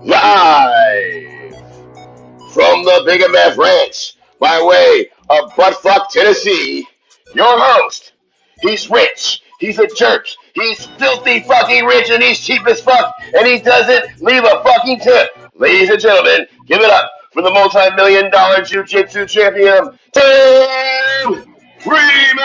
Live from the Big MF Ranch by way of Buttfuck, Tennessee, your host. He's rich, he's a jerk, he's filthy fucking rich, and he's cheap as fuck, and he doesn't leave a fucking tip. Ladies and gentlemen, give it up for the multi-million-dollar jiu-jitsu champion, Tim Freeman!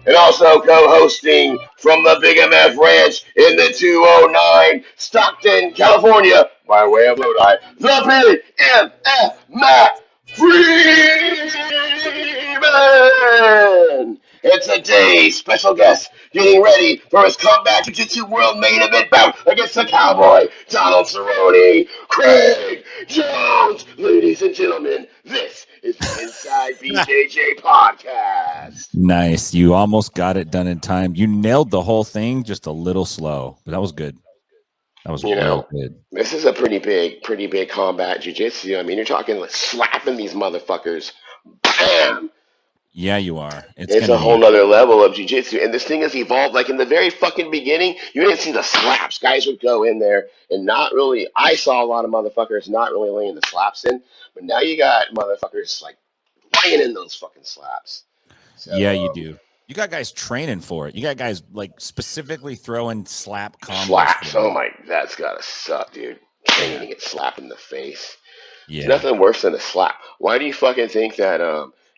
And also co-hosting from the Big MF Ranch in the 209 Stockton, California, by way of Lodi, the Big MF Matt Freeman! And today's special guest getting ready for his Combat Jiu-Jitsu World main event bout against the Cowboy, Donald Cerrone, Craig Jones. Ladies and gentlemen, this is the Inside BJJ podcast. Nice. You almost got it done in time. You nailed the whole thing, just a little slow, but that was good. That was real good. This is a pretty big combat jiu-jitsu. I mean, you're talking like slapping these motherfuckers. Bam! Yeah, you are. It's a whole nother level of jiu-jitsu. And this thing has evolved. Like in the very fucking beginning, you didn't see the slaps. Guys would go in there and not really, I saw a lot of motherfuckers not really laying the slaps in. But now you got motherfuckers like laying in those fucking slaps. So, yeah, you do. You got guys training for it. You got guys like specifically throwing slap combos. Slaps. Oh my, that's gotta suck, dude. Training to get slapped in the face. Yeah. There's nothing worse than a slap. Why do you fucking think that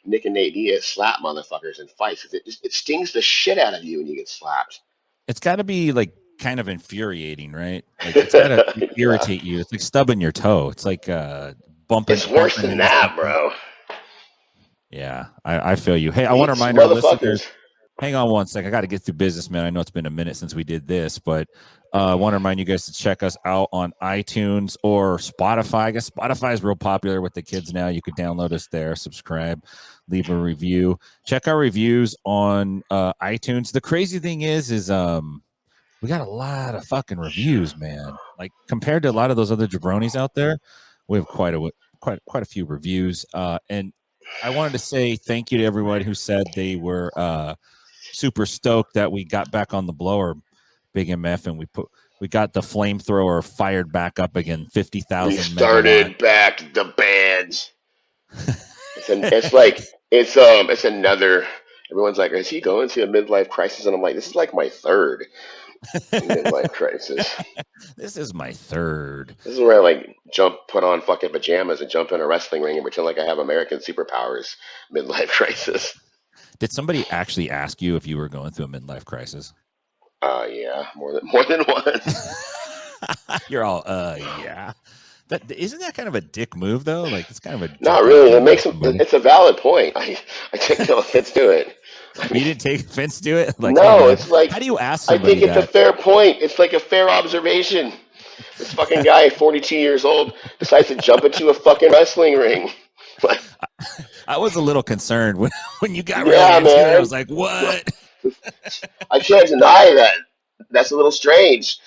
Nick and Nate Diaz slap motherfuckers in fights? Because it stings the shit out of you when you get slapped. It's got to be like kind of infuriating, right? Like it's got to irritate you. It's like stubbing your toe. It's like bumping. It's worse than that, bro. Yeah, I feel you. Hey, I want to remind our listeners. Hang on one sec. I got to get through business, man. I know it's been a minute since we did this, but I want to remind you guys to check us out on iTunes or Spotify. I guess Spotify is real popular with the kids now. You can download us there, subscribe, leave a review. Check our reviews on iTunes. The crazy thing is we got a lot of fucking reviews, man. Like compared to a lot of those other jabronis out there, we have quite a few reviews. And I wanted to say thank you to everyone who said they were super stoked that we got back on the blower, Big MF, and we got the flamethrower fired back up again. 50,000. We started back the bands. It's another. Everyone's like, is he going to a midlife crisis? And I'm like, this is like my third midlife crisis. This is my third. This is where I put on fucking pajamas and jump in a wrestling ring and pretend like I have American superpowers. Midlife crisis. Did somebody actually ask you if you were going through a midlife crisis? Yeah, more than once. You're all, yeah. Isn't that kind of a dick move though? Like it's kind of a not really. It's a valid point. I take no offense to it. You didn't take offense to it? Like, no, it's like, how do you ask somebody I think it's a fair point. It's like a fair observation. This fucking guy, 42 years old, decides to jump into a fucking wrestling ring. I was a little concerned when you got really into it. I was like, what? I can't deny that. That's a little strange.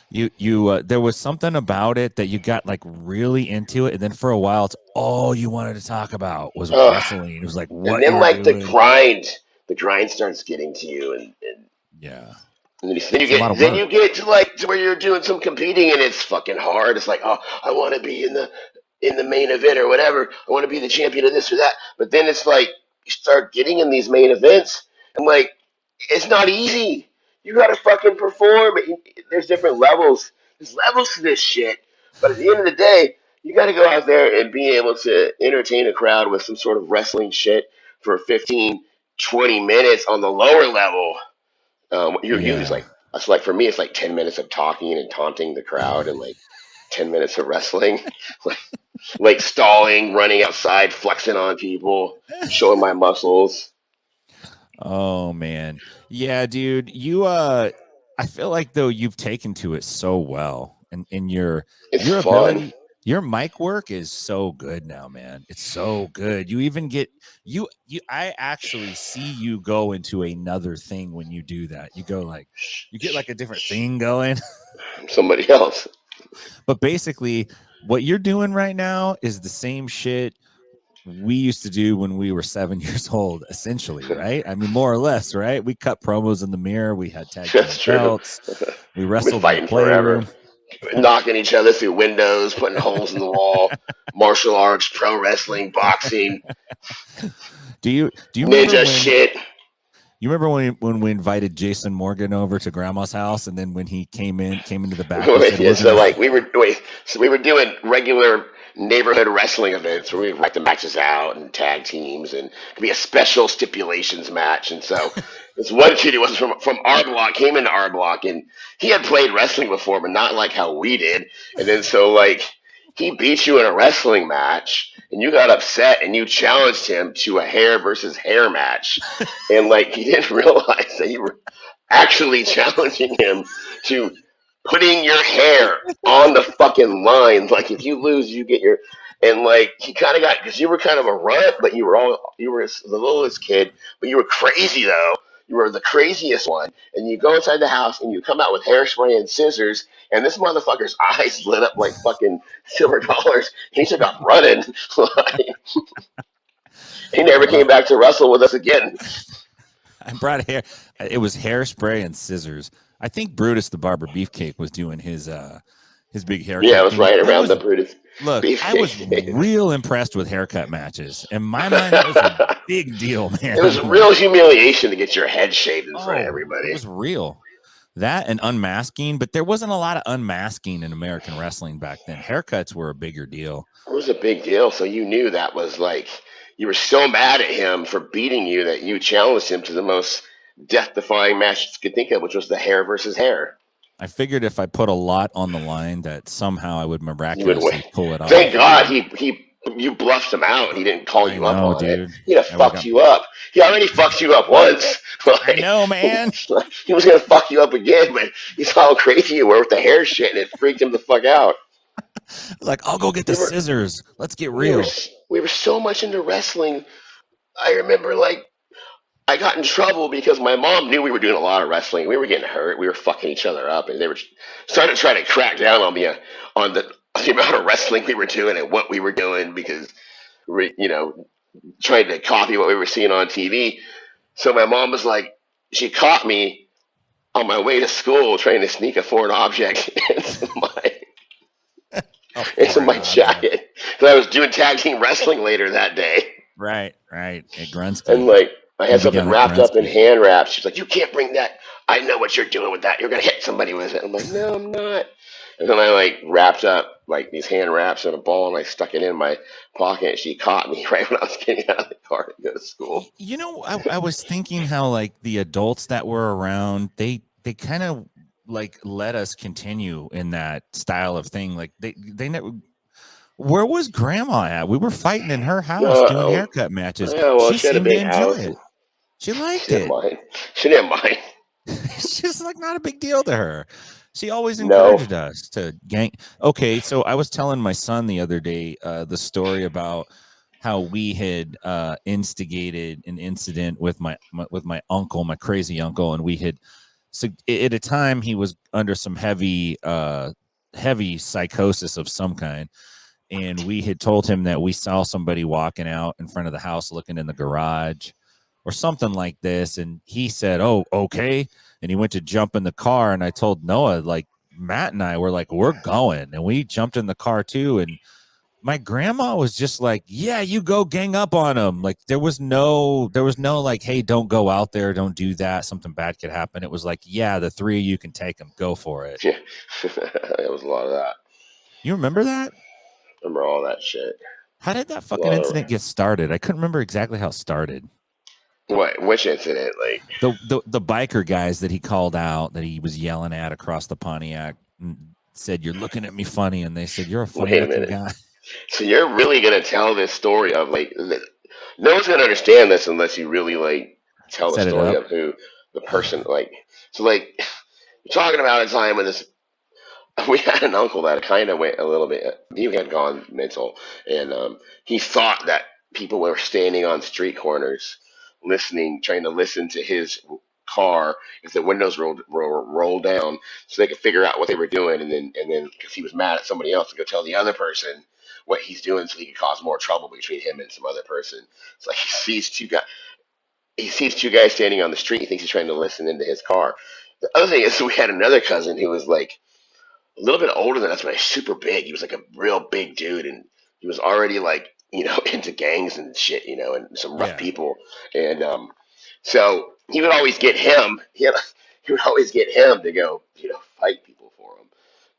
You there was something about it that you got like really into it, and then for a while it's all you wanted to talk about was wrestling. It was like what, and then like doing. the grind starts getting to you, and yeah. And then you get to where you're doing some competing, and it's fucking hard. It's like, oh, I want to be in the main event or whatever. I want to be the champion of this or that. But then it's like you start getting in these main events, and like it's not easy. You gotta fucking perform. There's different levels. There's levels to this shit. But at the end of the day, you gotta go out there and be able to entertain a crowd with some sort of wrestling shit for 15, 20 minutes on the lower level. It's like for me, it's like 10 minutes of talking and taunting the crowd and like 10 minutes of wrestling. like stalling, running outside, flexing on people, showing my muscles. Oh man. Yeah, dude. I feel like though you've taken to it so well, and your ability, your mic work is so good now, man. It's so good. You even get I actually see you go into another thing when you do that. You go like you get like a different thing going. Somebody else. But basically what you're doing right now is the same shit we used to do when we were 7 years old, essentially, right? I mean, more or less, right? We cut promos in the mirror. We had tag team belts. We wrestled in the playroom. knocking each other through windows, putting holes in the wall, martial arts, pro wrestling, boxing, Do you remember ninja when shit. you remember when we invited Jason Morgan over to Grandma's house, and then when he came into the back, we said Yeah, we're so gonna. like we were doing regular neighborhood wrestling events where we write the matches out and tag teams, and it could be a special stipulations match. And so this one kid who was from our block came into our block, and he had played wrestling before, but not like how we did. And then so like he beat you in a wrestling match, and you got upset, and you challenged him to a hair versus hair match, and like he didn't realize that you were actually challenging him to putting your hair on the fucking line. Like if you lose, you get your and like he kind of got because you were kind of a runt, but you were the littlest kid, but you were crazy though. You were the craziest one, and you go inside the house and you come out with hairspray and scissors, and this motherfucker's eyes lit up like fucking silver dollars. He took off running. Like, he I never came brought back to wrestle with us again. I brought hair. It was hairspray and scissors. I think Brutus the Barber Beefcake was doing his big Yeah, it haircut was thing. right around the Brutus I was beefcake. real impressed with haircut matches. In my mind, that was a big deal, It was man. Like, real humiliation to get your head shaved in front of it everybody. was real. That and unmasking, but there wasn't a lot of unmasking in American wrestling back then. Haircuts were a bigger deal. It was a big deal, so you knew that was like you were so mad at him for beating you that you challenged him to the most death-defying match you could think of, which was the hair versus hair. I figured if I put a lot on the line that somehow I would You would win. miraculously pull it Thank off. God he you bluffed him out and he didn't call I you up know, on it. dude. He'd have I would fucked got. you up. He already fucked you up once. I know, man. He was gonna fuck you up again, but he saw how crazy you were with the hair shit, and it freaked him the fuck out. Like, I'll go get the We were scissors. Let's get we were real. we were so much into wrestling. I remember like I got in trouble because my mom knew we were doing a lot of wrestling. We were getting hurt. We were fucking each other up, and they were starting to try to crack down on me on the amount of wrestling we were doing and what we were doing because we, trying to copy what we were seeing on TV. So my mom was like, she caught me on my way to school trying to sneak a foreign object into my jacket because I was doing tag team wrestling later that day. Right. At Grunsky. And like I had something down at wrapped up in Grunsky. hand wraps. She's like, "You can't bring that. I know what you're doing with that. You're gonna hit somebody with it." I'm like, "No, I'm not." And then I like wrapped up like these hand wraps in a ball and I stuck it in my pocket. And she caught me right when I was getting out of the car to go to school. You know, I was thinking how like the adults that were around, they kind of like let us continue in that style of thing. Like they never. Where was Grandma at? We were fighting in her house doing haircut matches. Yeah, well, She she had a seemed to big enjoy house. it. She liked She didn't it. mind. She didn't mind. It's just like not a big deal to her. She always No. encouraged us to gang. Okay, so I was telling my son the other day the story about how we had instigated an incident with my uncle, my crazy uncle, and we had. So at a time he was under some heavy psychosis of some kind, and we had told him that we saw somebody walking out in front of the house looking in the garage or something like this, and he said, "Oh, okay," and he went to jump in the car, and I told Noah, like, Matt and I were like, we're going, and we jumped in the car too, and my grandma was just like, "Yeah, you go gang up on him." Like there was no like, "Hey, don't go out there, don't do that, something bad could happen." It was like, "Yeah, the three of you can take him, go for it." Yeah. There was a lot of that. You remember that? Remember all that shit. How did that fucking incident get started? I couldn't remember exactly how it started. What? Which incident? Like the biker guys that he called out, that he was yelling at across the Pontiac, and said, "You're looking at me funny," and they said, "You're a funny looking guy." So you're really gonna tell this story of like no one's gonna understand this unless you really like tell the story of who the person like. So like you're talking about a time when this we had an uncle that kind of went a little bit. He had gone mental, and he thought that people were standing on street corners, trying to listen to his car if the windows rolled down, so they could figure out what they were doing, and then because he was mad at somebody else, to go tell the other person what he's doing, so he could cause more trouble between him and some other person. It's like he sees two guys standing on the street. He thinks he's trying to listen into his car. The other thing is, we had another cousin who was like a little bit older than us, but super big. He was like a real big dude, and he was already like into gangs and shit, and some rough Yeah. people, and so he would always get him. He would always get him to go, fight people for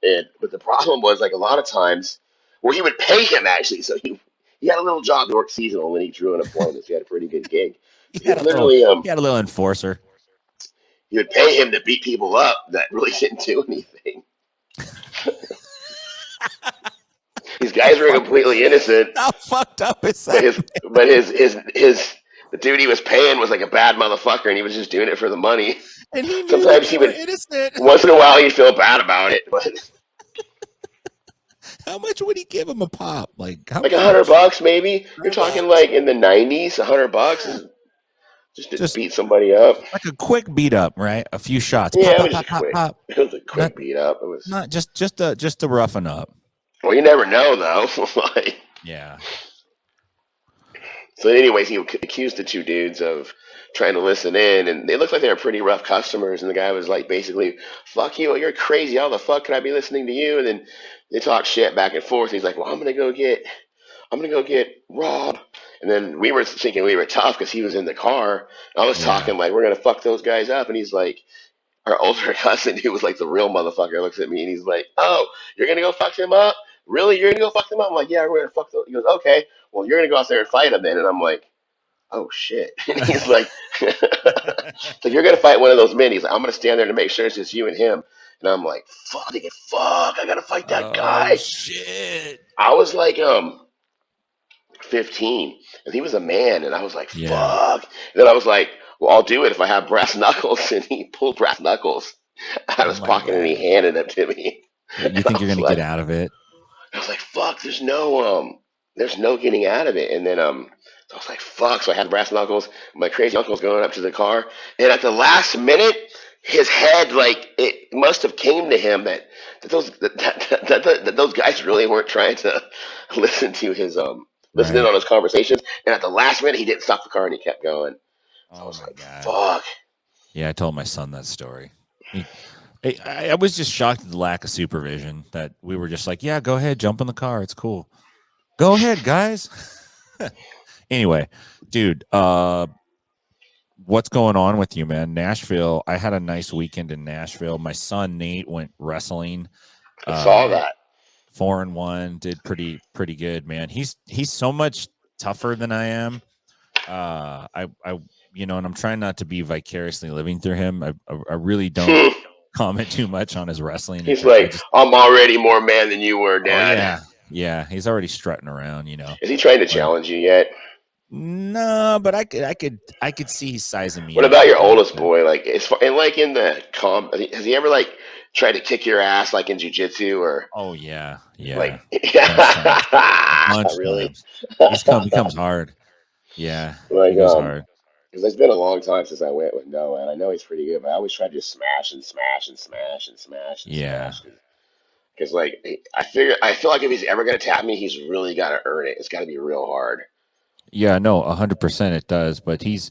him. But the problem was like a lot of times, well, he would pay him actually. So he had a little job to work seasonal, and then he drew unemployment. So he had a pretty good gig. He He had would a little literally he had a little enforcer. he would pay him to beat people up that really didn't do anything. These guys were completely innocent, How fucked up is but that? the dude he was paying was like a bad motherfucker, and he was just doing it for the money. And he knew that Sometimes they he were would, innocent. once in a while, he'd feel bad about it, but How much would he give him a pop? Like how like much? $100 maybe. You're talking $100? like in the '90s, $100 is just to Just beat somebody up. like a quick beat up, right? A few shots. Pop, Yeah, it pop, was pop, just pop, quick. pop. It was a Not quick beat up. It was not just to roughen up. well, you never know though. Like, Yeah. so, anyways, he accused the two dudes of trying to listen in, and they looked like they were pretty rough customers. And the guy was like, basically, "Fuck you! You're crazy! How the fuck could I be listening to you?" And then they talk shit back and forth. He's like, "Well, I'm gonna go get Rob." And then we were thinking we were tough because he was in the car. I was Yeah. talking like, "We're gonna fuck those guys up," and he's like, our older cousin, who was like the real motherfucker, looks at me and he's like, "Oh, you're gonna go fuck him up? Really? You're gonna go fuck him up?" I'm like, "Yeah, we're gonna fuck them." He goes, "Okay, well, you're gonna go out there and fight him then." And I'm like, "Oh shit!" And he's like, "So you're gonna fight one of those men?" He's like, "I'm gonna stand there to make sure it's just you and him." And I'm like, fuck, I gotta fight that Oh guy." shit. I was like, 15, and he was a man, and I was like, Yeah. fuck. And then I was like, well, I'll do it if I have brass knuckles. And he pulled brass knuckles out of Oh his my pocket and he god. handed them to me. You And think you're gonna get out of it? I was like, fuck, there's no getting out of it. And then so I was like, fuck. So I had brass knuckles. My crazy uncle's going up to the car, and at the last minute, his head like it must have came to him that those guys really weren't trying to listen to his listen in Right. on his conversations. And at the last minute, he didn't stop the car and he kept going. So I Oh was my like, god. fuck. Yeah, I told my son that story. I was just shocked at the lack of supervision that we were just like, yeah, go ahead, jump in the car. It's cool. Go ahead, guys. Anyway, dude, what's going on with you, man? Nashville. I had a nice weekend in Nashville. My son Nate went wrestling. I saw that. 4-1, did pretty good, man. He's so much tougher than I am. I and I'm trying not to be vicariously living through him. I really don't comment too much on his wrestling. He's like, I'm already more man than you were, Dad. Oh yeah. He's already strutting around, Is he trying to But challenge you yet? no, but I could see he's sizing me What up. about your oldest boy? Like, and like in the has he ever like tried to kick your ass like in jiu-jitsu or? Oh yeah, Like, bunch really? times. Becomes hard. Yeah, Like, he goes hard. because it's been a long time since I went with Noah, and I know he's pretty good, but I always try to just smash and smash and smash and smash and Yeah, smash. Because like I feel like if he's ever gonna tap me, he's really got to earn it. It's got to be real hard. yeah, no, 100% it does. But he's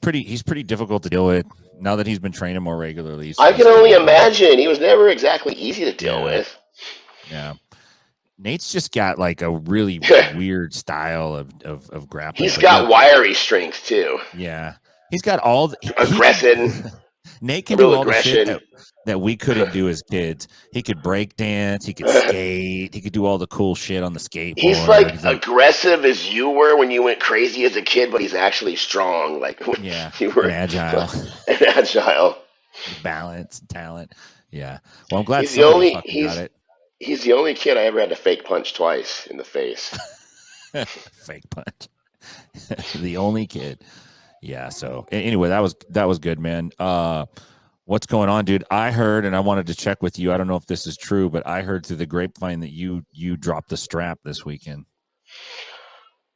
pretty difficult to deal with now that he's been training more regularly. I can only imagine. He was never exactly easy to deal with. Yeah. Nate's just got like a really weird style of grappling. He's got wiry strength too. Yeah. He's got all aggression. Nate can do all the shit that we couldn't do as kids. He could break dance, he could skate, he could do all the cool shit on the skateboard. He's like aggressive as you were when you went crazy as a kid, but he's actually strong. Like you were agile. Balance, talent. Yeah. Well, I'm glad he's He's the only kid I ever had to fake punch twice in the face. Fake punch. The only kid. Yeah. So anyway, that was good, man. What's going on, dude? I heard, and I wanted to check with you. I don't know if this is true, but I heard through the grapevine that you dropped the strap this weekend.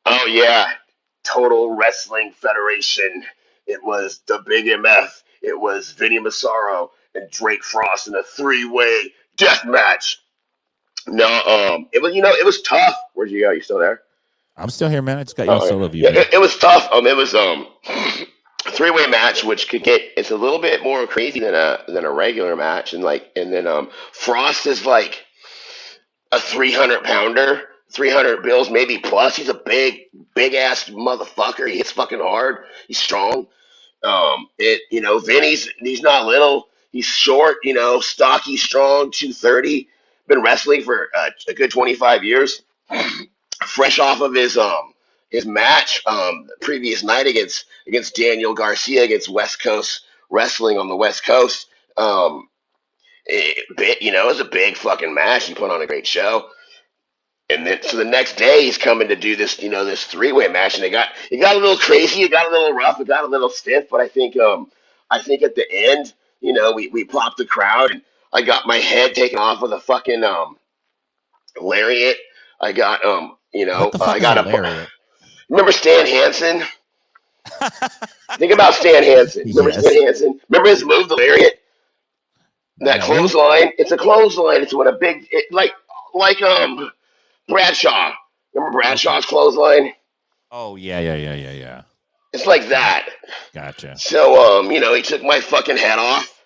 Oh yeah, Total Wrestling Federation. It was the Big MF. It was Vinny Massaro and Drake Frost in a 3-way death match. No, it was tough. Where'd you go? You still there? I'm still here, man. I just got you on solo view. Yeah, it was tough. It was three-way match, which it's a little bit more crazy than a regular match, and then Frost is like a 300-pounder, 300 bills maybe plus. He's a big ass motherfucker. He hits fucking hard. He's strong. Vinny's he's not little. He's short. Stocky, strong, 230. Been wrestling for a good 25 years. Fresh off of his match previous night against Daniel Garcia against West Coast Wrestling on the West Coast. It was a big fucking match. He put on a great show. And then, so the next day he's coming to do this three-way match, and it got a little crazy, it got a little rough, it got a little stiff, but I think at the end, we popped the crowd, and I got my head taken off with a fucking lariat. I got What the fuck I is got a lariat? Remember Stan Hansen? Think about Stan Hansen. Remember Yes. Stan Hansen? Remember his move, the lariat? That No. clothesline. It's a clothesline. It's when like Bradshaw. Remember Bradshaw's clothesline? Oh yeah. It's like that. Gotcha. So he took my fucking head off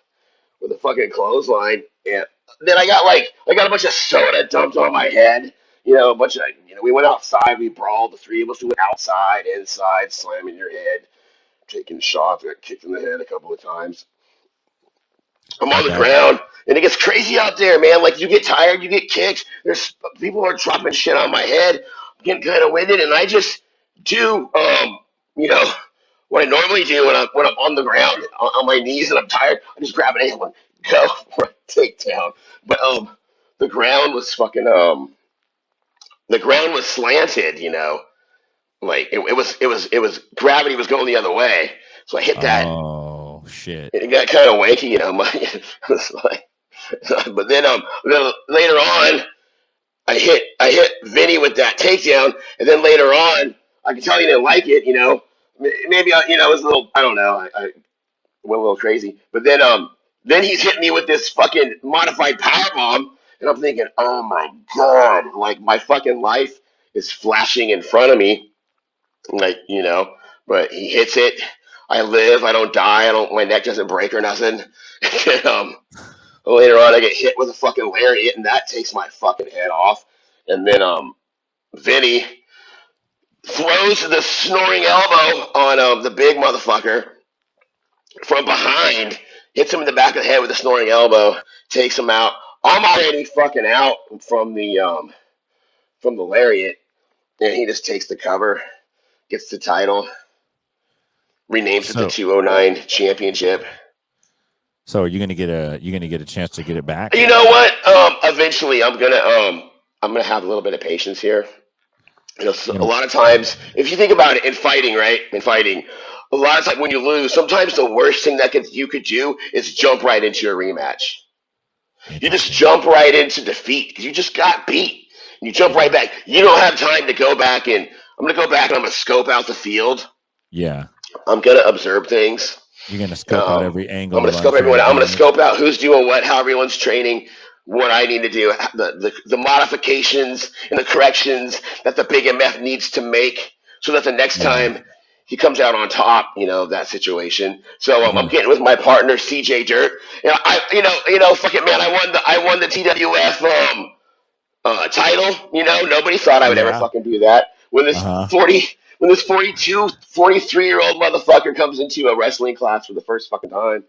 with a fucking clothesline, and then I got a bunch of soda dumped on my head. A bunch of we went outside, we brawled, the three of us. We went outside, inside, slamming your head, taking shots. I got kicked in the head a couple of times. I'm on the ground, and it gets crazy out there, man. Like, you get tired, you get kicked. There's people are dropping shit on my head. I'm getting kind of winded, and I just do, what I normally do when I'm on the ground on my knees and I'm tired. I just grab an ankle and go for a takedown. But the ground was fucking the ground was slanted, like it was gravity was going the other way. So I hit that. Oh shit! It got kind of wanky, it was like, but then later on, I hit Vinny with that takedown, and then later on, I can tell you didn't like it, Maybe it was a little, I don't know, I went a little crazy, but then he's hitting me with this fucking modified power bomb, and I'm thinking, oh my god, like my fucking life is flashing in front of me, like but he hits it. I live. I don't die. My neck doesn't break or nothing. And, later on, I get hit with a fucking lariat, and that takes my fucking head off. And then Vinny throws the snoring elbow on the big motherfucker from behind, hits him in the back of the head with a snoring elbow, takes him out. I'm already fucking out from the lariat, and he just takes the cover, gets the title, renames it the 209 championship. So are you gonna get a chance to get it back? You know what? Eventually, I'm gonna have a little bit of patience here. A lot of times, if you think about it, in fighting, right? In fighting, a lot of times when you lose, sometimes the worst thing you could do is jump right into a rematch. You just jump right into defeat because you just got beat. You jump right back. You don't have time to go back and I'm gonna go back and I'm gonna scope out the field. Yeah. I'm gonna observe things. You're gonna scope out every angle. I'm gonna scope everyone. I'm gonna scope out who's doing what, how everyone's training, what I need to do, the modifications and the corrections that the big MF needs to make, so that the next time he comes out on top, that situation. So I'm getting with my partner CJ Dirt. Fuck it, man. I won the TWF title. Nobody thought I would ever fucking do that. When this 42, 43-year-old motherfucker comes into a wrestling class for the first fucking time,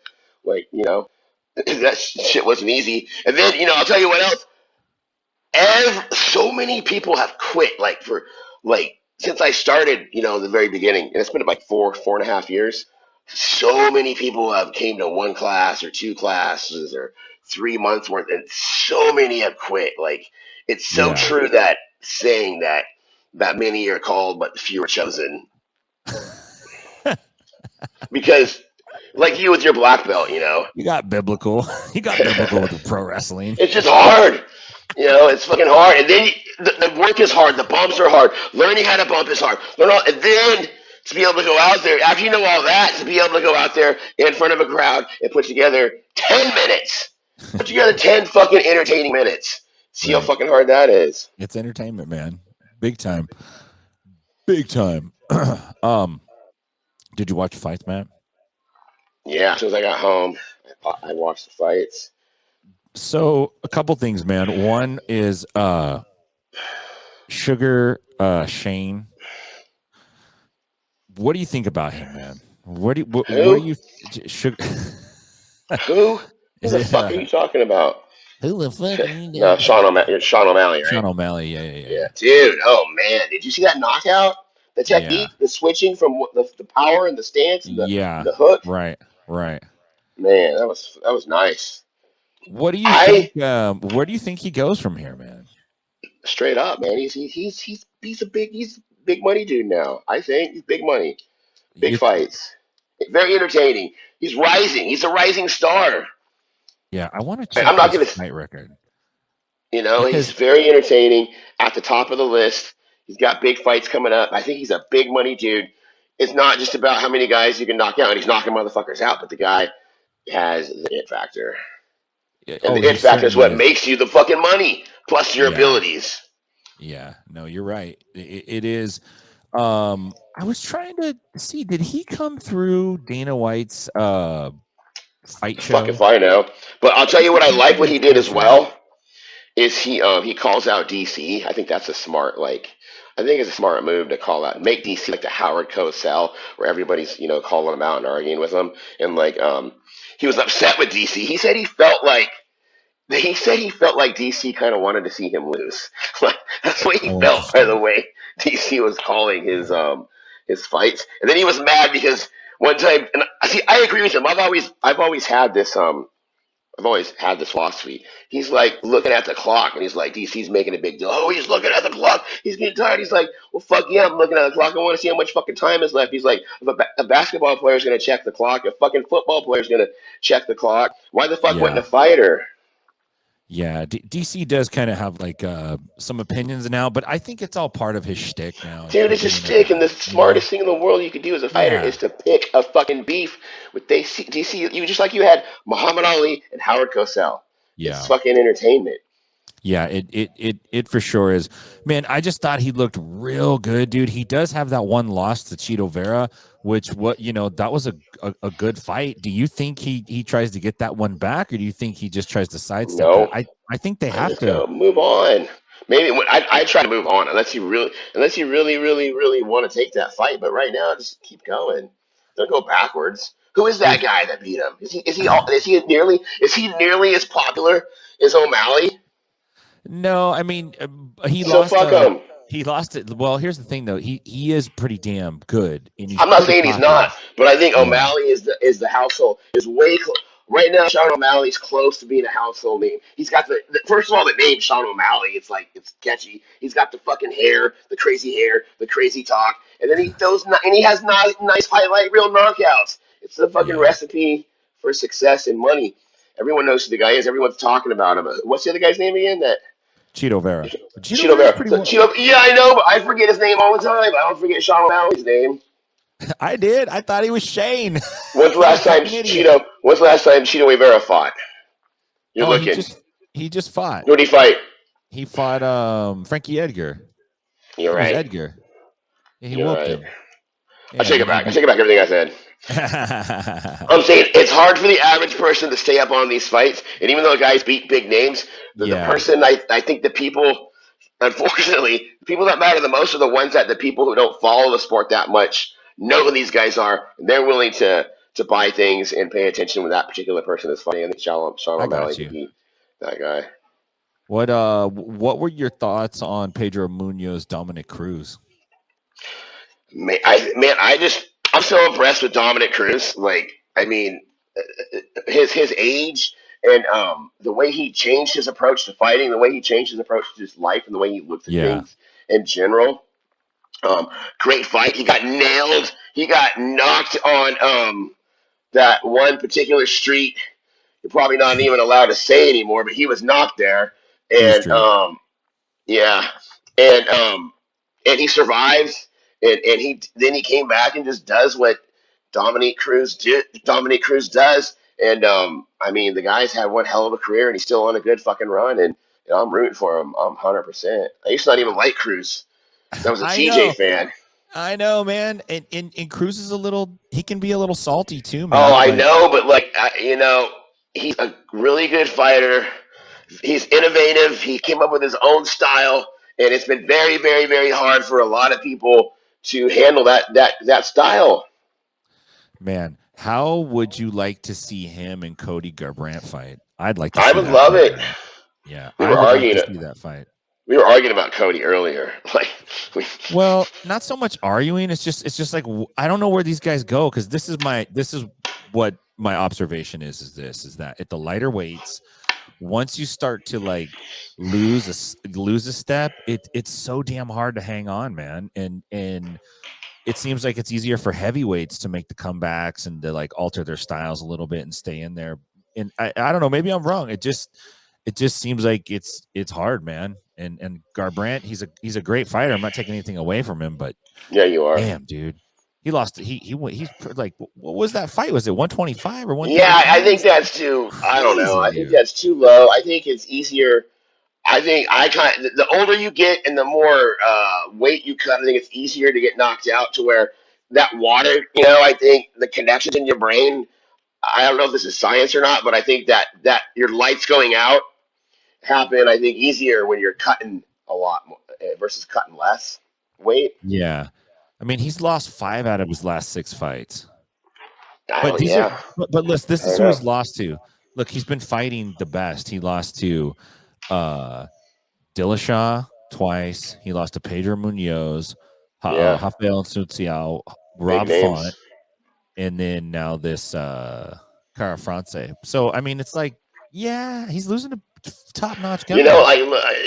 like, that shit wasn't easy. And then, I'll tell you what else. So many people have quit, since I started, the very beginning, and it's been like 4.5 years. So many people have came to one class or two classes or 3 months worth, and so many have quit. Like, it's so true that saying that many are called, but few are chosen. Because, like you with your black belt, you got biblical. You got biblical with the pro wrestling. It's just hard. It's fucking hard. And then the work is hard. The bumps are hard. Learning how to bump is hard. And then to be able to go out there, after you know all that, to be able to go out there in front of a crowd and put together 10 minutes. Put together 10 fucking entertaining minutes. See how fucking hard that is. It's entertainment, man. Big time. Big time. Did you watch fights, man? Yeah, as soon as I got home, I watched the fights. So a couple things, man. One is Sugar Shane. What do you think about him, man? What do Who? you Sugar? Who? Who Is the it fuck are you talking about? who the fuck are you? No, Sean O'Malley, right? Sean O'Malley. Yeah, dude. Oh man, did you see that knockout? The Yeah. technique, the switching from the power and the stance and Yeah. the hook. Right. Man, that was nice. What do you I think? Where do you think he goes from here, man? straight up, man. He's a big money dude now. I think he's big money, big You, fights, very entertaining. He's rising. He's a rising star. yeah, I want to I'm check not his gonna, fight record he's because very entertaining at the top of the list. He's got big fights coming up. I think he's a big money dude. It's not just about how many guys you can knock out, and he's knocking motherfuckers out, but the guy has the it factor. And oh, the he it factor is certainly what is. makes you the fucking money, plus your Yeah, abilities. yeah. No, you're right. It is. I was trying to see, did he come through Dana White's fight Fucking show? fine now. But I'll tell you what I I think like what he that's did as different. well is he calls out DC. I think that's a smart I think it's a smart move to call out make DC like the Howard Cosell where everybody's calling him out and arguing with him and he was upset with DC. He said he felt like DC kind of wanted to see him lose. Like that's what he Oh, felt by the interesting. way DC was calling his fights. And then he was mad because one time and see I agree with him. I've always had this philosophy. He's like looking at the clock and he's like, DC's making a big deal. Oh, he's looking at the clock. He's getting tired. He's like, well, fuck yeah, I'm looking at the clock. I want to see how much fucking time is left. He's like, if a basketball player's going to check the clock, a fucking football player's going to check the clock. Why the fuck wouldn't Yeah. a fighter? Yeah, DC does kind of have like some opinions now, but I think it's all part of his shtick now Dude, of it's a being a stick, and the guy. You know? smartest thing in the world you could do as a fighter Yeah, is to pick a fucking beef with DC. You just like you had Muhammad Ali and Howard Cosell. It's yeah, fucking entertainment. yeah. It for sure is. Man, I just thought he looked real good, dude. He does have that one loss to Cheeto Vera, which that was a good fight. Do you think he tries to get that one back, or do you think he just tries to sidestep that? No, I think they I have just to. go move on. Maybe I try to move on unless you really want to take that fight. But right now, just keep going. Don't go backwards. Who is that If guy that beat him? Is he nearly as popular as O'Malley? No, I mean he So lost. fuck him. He lost it. Well, here's the thing, though. He is pretty damn good, and he's I'm not pretty saying he's not, popular. but I think Yeah, O'Malley is the household is right now. Sean O'Malley's close to being a household name. He's got the first of all the name Sean O'Malley. It's catchy. He's got the fucking hair, the crazy talk, and then he has nice highlight reel knockouts. It's the fucking yeah. recipe for success and money. Everyone knows who the guy is. Everyone's talking about him. What's the other guy's name again? That Cheeto Vera. Cheeto Cheeto Vera is Bear. pretty So well. Cheeto, yeah, I know, but I forget his name all the time. I don't forget Sean O'Malley's name. I did. I thought he was Shane. When's the I'm a last time fucking idiot. Cheeto Rivera fought? You're Oh, looking. he just fought. Who did he fight? He fought Frankie Edgar. I You're think it was right. Edgar. Yeah, he You're whooped right. him. I Yeah, and take it then he back. I beat. take it back everything I said. I'm saying it's hard for the average person to stay up on these fights, and even though guys beat big names, the Yeah, person I think the people, unfortunately, the people that matter the most are the ones that the people who don't follow the sport that much know who these guys are, and they're willing to buy things and pay attention when that particular person is fighting. I think Sean I O'Malley got could you. beat that guy. What were your thoughts on Pedro Munoz, Dominic Cruz? I'm so impressed with Dominic Cruz. I mean, his age and the way he changed his approach to fighting, the way he changed his approach to his life, and the way he looked at Yeah, things in general. Great fight. He got nailed. He got knocked on that one particular street. You're probably not even allowed to say anymore, but he was knocked there, Q and Street. yeah, and and he survives, and he came back and just does what Dominic Cruz does, and I mean the guy's had one hell of a career, and he's still on a good fucking run, and I'm rooting for him. I'm 100%. I used to not even like Cruz. I was a I TJ know. fan. I know, man. And Cruz is he can be a little salty too, Oh, man. I But know, but like he's a really good fighter. He's innovative. He came up with his own style, and it's been very, very, very hard for a lot of people to handle that style. man, how would you like to see him and Cody Garbrandt fight? I'd like to I see would that love fight, it. man. Yeah, We I were would like to arguing. see that fight. We were arguing about Cody earlier. Like, we, Well, not so much arguing. It's just like I don't know where these guys go because this is what my observation is that at the lighter weights, once you start to like lose a step, it's so damn hard to hang on, man. And it seems like it's easier for heavyweights to make the comebacks and to like alter their styles a little bit and stay in there. And I don't know, maybe I'm wrong. It just seems like it's hard, man. And Garbrandt, he's a great fighter. I'm not taking anything away from him, but yeah, you are. damn, dude, he lost. He's like, what was that fight? Was it 125 or Yeah, I 135? think that's too. I don't know. Crazy, I think dude. that's too low. I think it's easier. I think the older you get and the more weight you cut, I think it's easier to get knocked out to where that water. I think the connections in your brain. I don't know if this is science or not, but I think that your lights going out happen. I think easier when you're cutting a lot more, versus cutting less weight. Yeah, I mean, he's lost 5 out of his last 6 fights. I But don't. these are Yeah, but listen, I this is don't who know. he's lost to. Look, he's been fighting the best. He lost to uh Dillashaw twice. He lost to Pedro Munoz, Yeah, Rafael Suciao, big Rob Font, names. and then now this Cara France. So I mean, it's like, yeah, he's losing to top notch guys.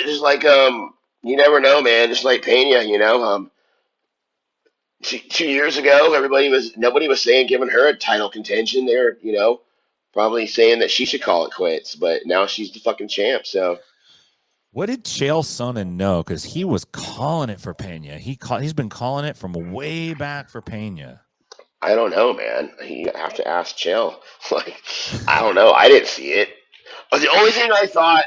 Just like you never know, man. Just like Pena, 2 years ago, nobody was saying giving her a title contention. They're probably saying that she should call it quits, but now she's the fucking champ. So What did Chael Sonnen know? Because he was calling it for Pena. He's been calling it from way back for Pena. I don't know, man. You have to ask Chill. Like, I don't know. I didn't see it. The only thing I thought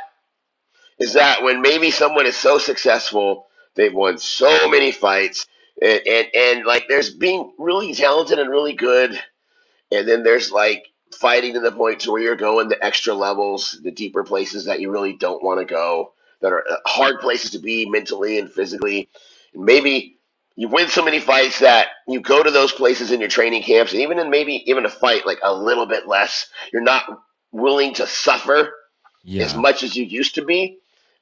is that when maybe someone is so successful, they've won so many fights, and like there's being really talented and really good, and then there's like fighting to the point to where you're going the extra levels, the deeper places that you really don't want to go, that are hard places to be mentally and physically. And maybe you win so many fights that you go to those places in your training camps, and even in maybe even a fight like a little bit less, you're not willing to suffer as Yeah. much as you used to be.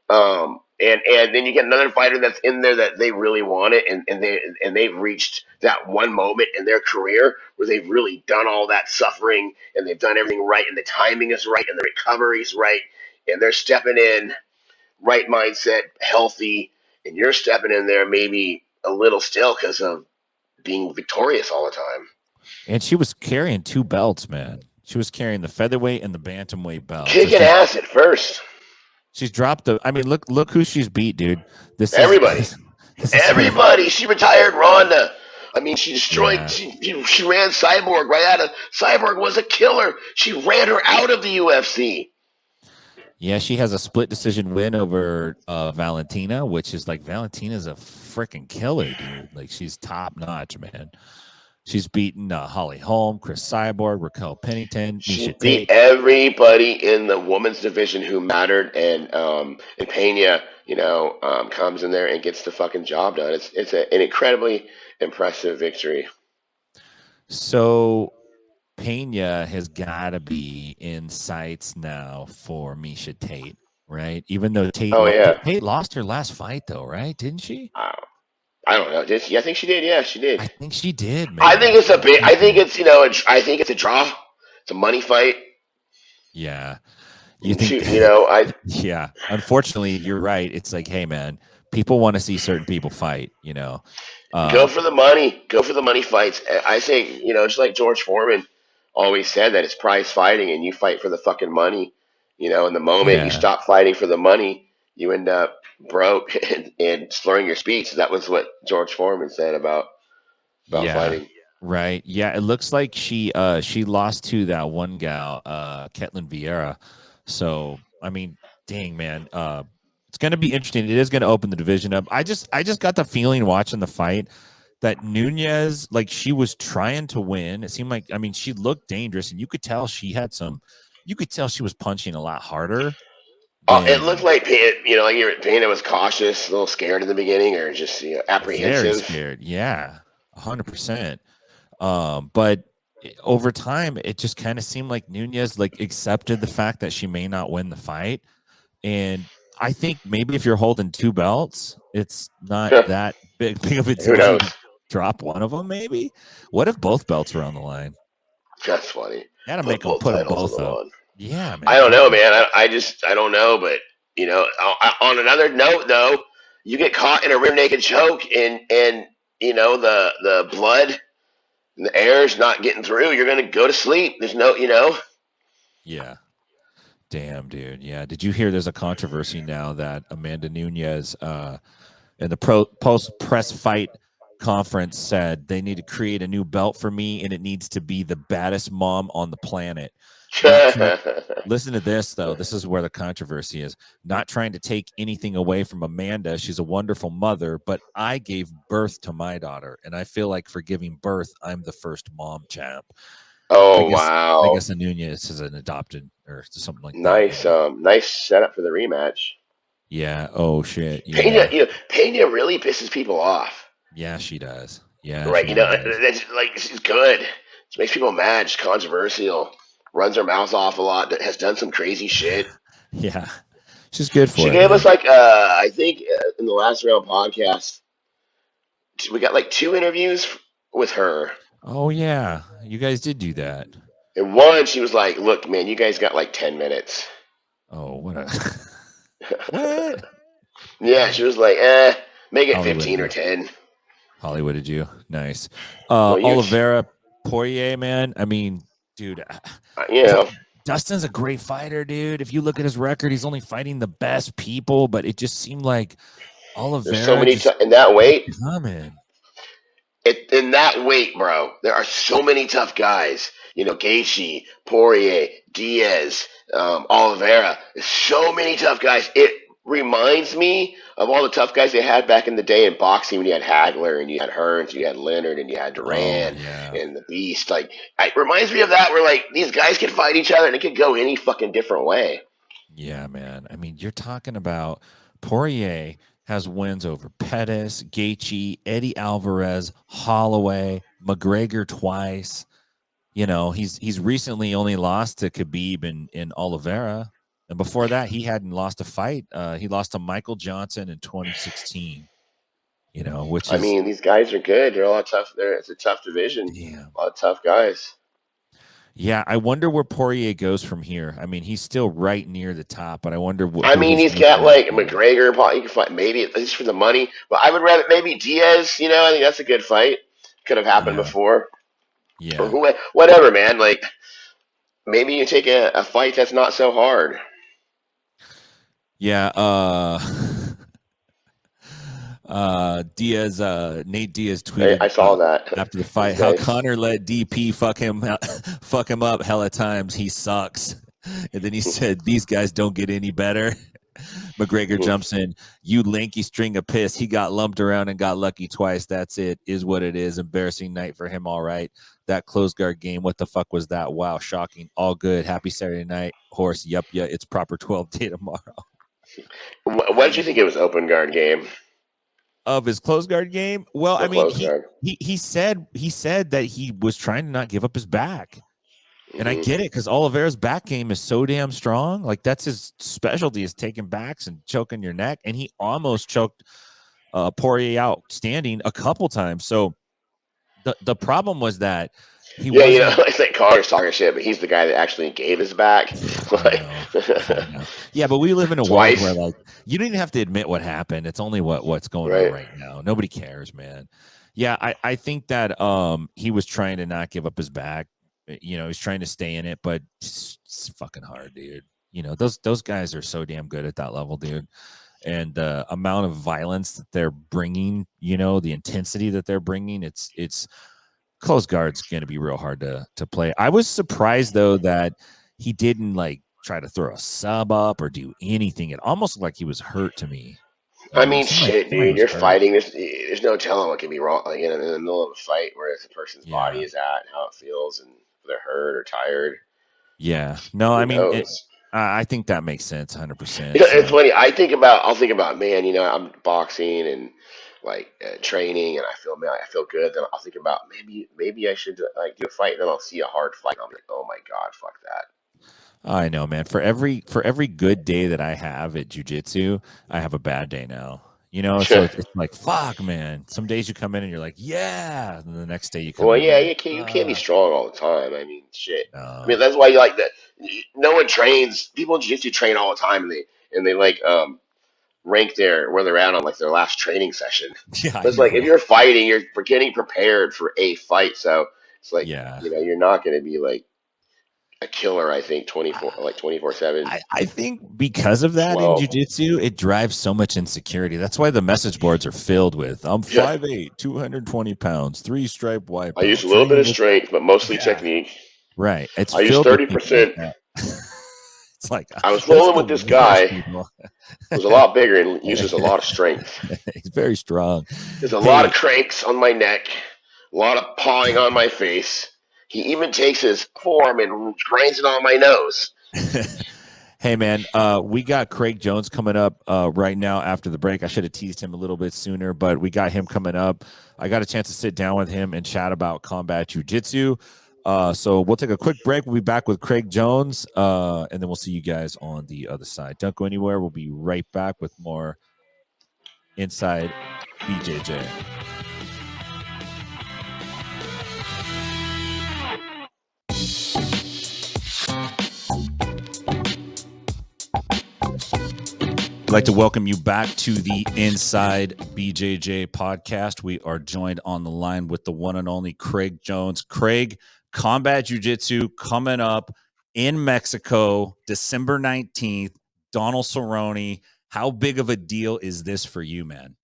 And then you get another fighter that's in there that they really want it, and they've reached that one moment in their career where they've really done all that suffering and they've done everything right, and the timing is right and the recovery's right, and they're stepping in right mindset, healthy, and you're stepping in there maybe a little still because of being victorious all the time. And she was carrying 2 belts, man. She was carrying the featherweight and the bantamweight belt. So Kicking ass at first. she's dropped the. I mean, look who she's beat, dude. This is Everybody. this is her. Everybody. She retired Ronda. I mean, she destroyed. Yeah, She ran Cyborg right out of. Cyborg was a killer. She ran her out of the UFC. yeah. She has a split decision win over Valentina, which is like Valentina's a freaking killer, dude. Like she's top notch, man. She's beaten Holly Holm, Chris Cyborg, Raquel Pennington, She Misha beat Tate. everybody in the women's division who mattered, and Pena, comes in there and gets the fucking job done. An incredibly impressive victory. So Pena has got to be in sights now for Misha Tate, right? Even though Oh yeah. Tate lost her last fight, though, right? Didn't she? Uh, I don't know. Did she? I think she did. Yeah, she did. I think she did, I man. think it's a big. She I think did. it's I think it's a draw. It's a money fight. Yeah. You think? I Yeah. Unfortunately, you're right. It's like, hey, man, people want to see certain people fight. go Uh, for the money. Go for the money fights. I think just like George Foreman always said that it's prize fighting, and you fight for the fucking money. In the moment you yeah. stop fighting for the money, you end up broke and slurring your speech. That was what George Foreman said about Yeah. fighting. Right. Yeah. It looks like she lost to that one gal, Ketlin Vieira. So I mean, dang man, it's gonna be interesting. It is gonna open the division up. I just got the feeling watching the fight that Nunes, like, she was trying to win. It seemed like, I mean, she looked dangerous, and you could tell she was punching a lot harder It looked than like Pena was cautious, a little scared in the beginning, or just very apprehensive. scared. Yeah, 100%. But over time, it just kind of seemed like Nunes like accepted the fact that she may not win the fight. And I think maybe if you're holding two belts, it's not that big of a Who deal knows? to drop one of them. Maybe. What if both belts were on the line? That's funny. Gotta Put make them both put them titles on the both up. line. Yeah, I man. don't know, man. I don't know, but on another note, though, you get caught in a rear naked choke, and the blood and the air's not getting through. You're gonna go to sleep. There's no, Yeah. Damn, dude. Yeah. Did you hear there's a controversy now that Amanda Nunes in the post press fight conference said they need to create a new belt for me, and it needs to be the baddest mom on the planet. Not trying. Listen to this, though. This is where the controversy is. Not trying to take anything away from Amanda. She's a wonderful mother, but I gave birth to my daughter, and I feel like for giving birth, I'm the first mom champ. I Oh guess I wow, guess the Nunez is an adopted or something like that. nice, nice setup for the rematch. Yeah. Oh shit. Pena, Yeah. Pena really pisses people off, Yeah, she does. Yeah, right? she really does. That's like she's good. She makes people mad. She's controversial. Runs her mouth off a lot. Has done some crazy shit. Yeah. She's good She for it, gave us man. like I think in the last round podcast, we got like 2 interviews with her. Oh yeah. You guys did do that. And one, she was like, "Look, man, you guys got like 10 minutes." Oh, what a what? Yeah, she was like, make it Hollywood 15 or you. 10. Hollywooded you. Nice. Well, Oliveira Poirier, man. I mean, dude, you know, Dustin's a great fighter, dude. If you look at his record, he's only fighting the best people, but it just seemed like there's so Oliveira many just in that kept weight. coming. In that weight, bro, there are so many tough guys. Gaethje, Poirier, Diaz, Oliveira. There's so many tough guys. It reminds me of all the tough guys they had back in the day in boxing when you had Hagler and you had Hearns, you had Leonard and you had Oh Duran yeah. and the Beast. Like, it reminds me of that where like these guys could fight each other and it could go any fucking different way. Yeah, man. I mean, you're talking about Poirier has wins over Pettis, Gaethje, Eddie Alvarez, Holloway, McGregor twice. He's recently only lost to Khabib and Oliveira, and before that, he hadn't lost a fight. He lost to Michael Johnson in 2016. Which I is mean, these guys are good. They're all tough. It's a tough division. damn. A lot of tough guys. Yeah, I wonder where Poirier goes from here. I mean, he's still right near the top, but I wonder I who mean, his he's next got match like is. McGregor. He can fight maybe at least for the money, but I would rather maybe Diaz. I think that's a good fight. Could have happened Yeah, before, or yeah. who, whatever, man. Like maybe you take a fight that's not so hard. Yeah, Nate Diaz tweeted I saw that after the these fight how days. Connor let DP fuck him up hella times. He sucks. And then he said, "These guys don't get any better." McGregor jumps in. "You lanky string of piss. He got lumped around and got lucky twice. That's it. Is what it is. Embarrassing night for him. All right. That close guard game. What the fuck was that? Wow, shocking. All good. Happy Saturday night, horse. Yup, yeah. It's proper 12 day tomorrow." What did you think it was open guard game? Of his close guard game? Well, The I mean, close guard. he said that he was trying to not give up his back. And I Hmm. get it because Oliveira's back game is so damn strong. Like that's his specialty is taking backs and choking your neck. And he almost choked Poirier out standing a couple times. So the problem was that he Yeah, wasn't. I think Connor's talking shit, but he's the guy that actually gave his back, I like know. I know. Yeah, but we live in a world where twice, like you don't even have to admit what happened. It's only what's going on right? right now. Nobody cares, man. Yeah, I think that he was trying to not give up his back. He's trying to stay in it, but it's fucking hard, dude. Those guys are so damn good at that level, dude. And the amount of violence that they're bringing, the intensity that they're bringing, it's close guard's going to be real hard to play. I was surprised though that he didn't like try to throw a sub up or do anything. It almost looked like he was hurt to me. I mean, shit, dude. You're fighting. There's no telling what can be wrong. Like in the middle of a fight, where the person's body is at, and how it feels, and if they're hurt or tired. Yeah. No, Who I mean, knows? I think that makes sense, 100%. It's funny. I'll think about, man. I'm boxing and like training, and I feel, man, I feel good. Then I'll think about maybe I should like do a fight, and then I'll see a hard fight, and I'll be like, oh my god, fuck that. I know, man. For every good day that I have at jiu-jitsu, I have a bad day now. So it's like, fuck, man. Some days you come in and you're like, yeah, and the next day you come Well, in and yeah, you're like, you can't be strong all the time. I mean, shit. I mean, no. that's why you like that. No one trains. People in jiu-jitsu train all the time, and they like rank where they're at on like their last training session. Yeah, But I it's like if know. you're fighting, you're getting prepared for a fight. So it's like, Yeah. you're not going to be like a killer. I think 24/7 I think because of that in slow. jiu-jitsu, it drives so much insecurity. That's why the message boards are filled with I'm Yeah, 5'8", 220 pounds, 3-stripe white I use belt, a little bit training of with strength, but mostly yeah, technique. right. It's I use filled with people like 30%. that. It's like I was those are rolling the with this worst guy people. who's a lot bigger and uses a lot of strength. He's very strong. There's a lot of Hey, cranks on my neck, a lot of pawing on my face. He even takes his forearm and grinds it on my nose. hey man, we got Craig Jones coming up right now after the break. I should have teased him a little bit sooner, but we got him coming up. I got a chance to sit down with him and chat about combat jiu-jitsu. So we'll take a quick break. We'll be back with Craig Jones, and then we'll see you guys on the other side. Don't go anywhere. We'll be right back with more Inside BJJ. I'd like to welcome you back to the Inside BJJ podcast. We are joined on the line with the one and only Craig Jones. Craig, Combat Jiu-Jitsu coming up in Mexico, December 19th. Donald Cerrone. How big of a deal is this for you, man?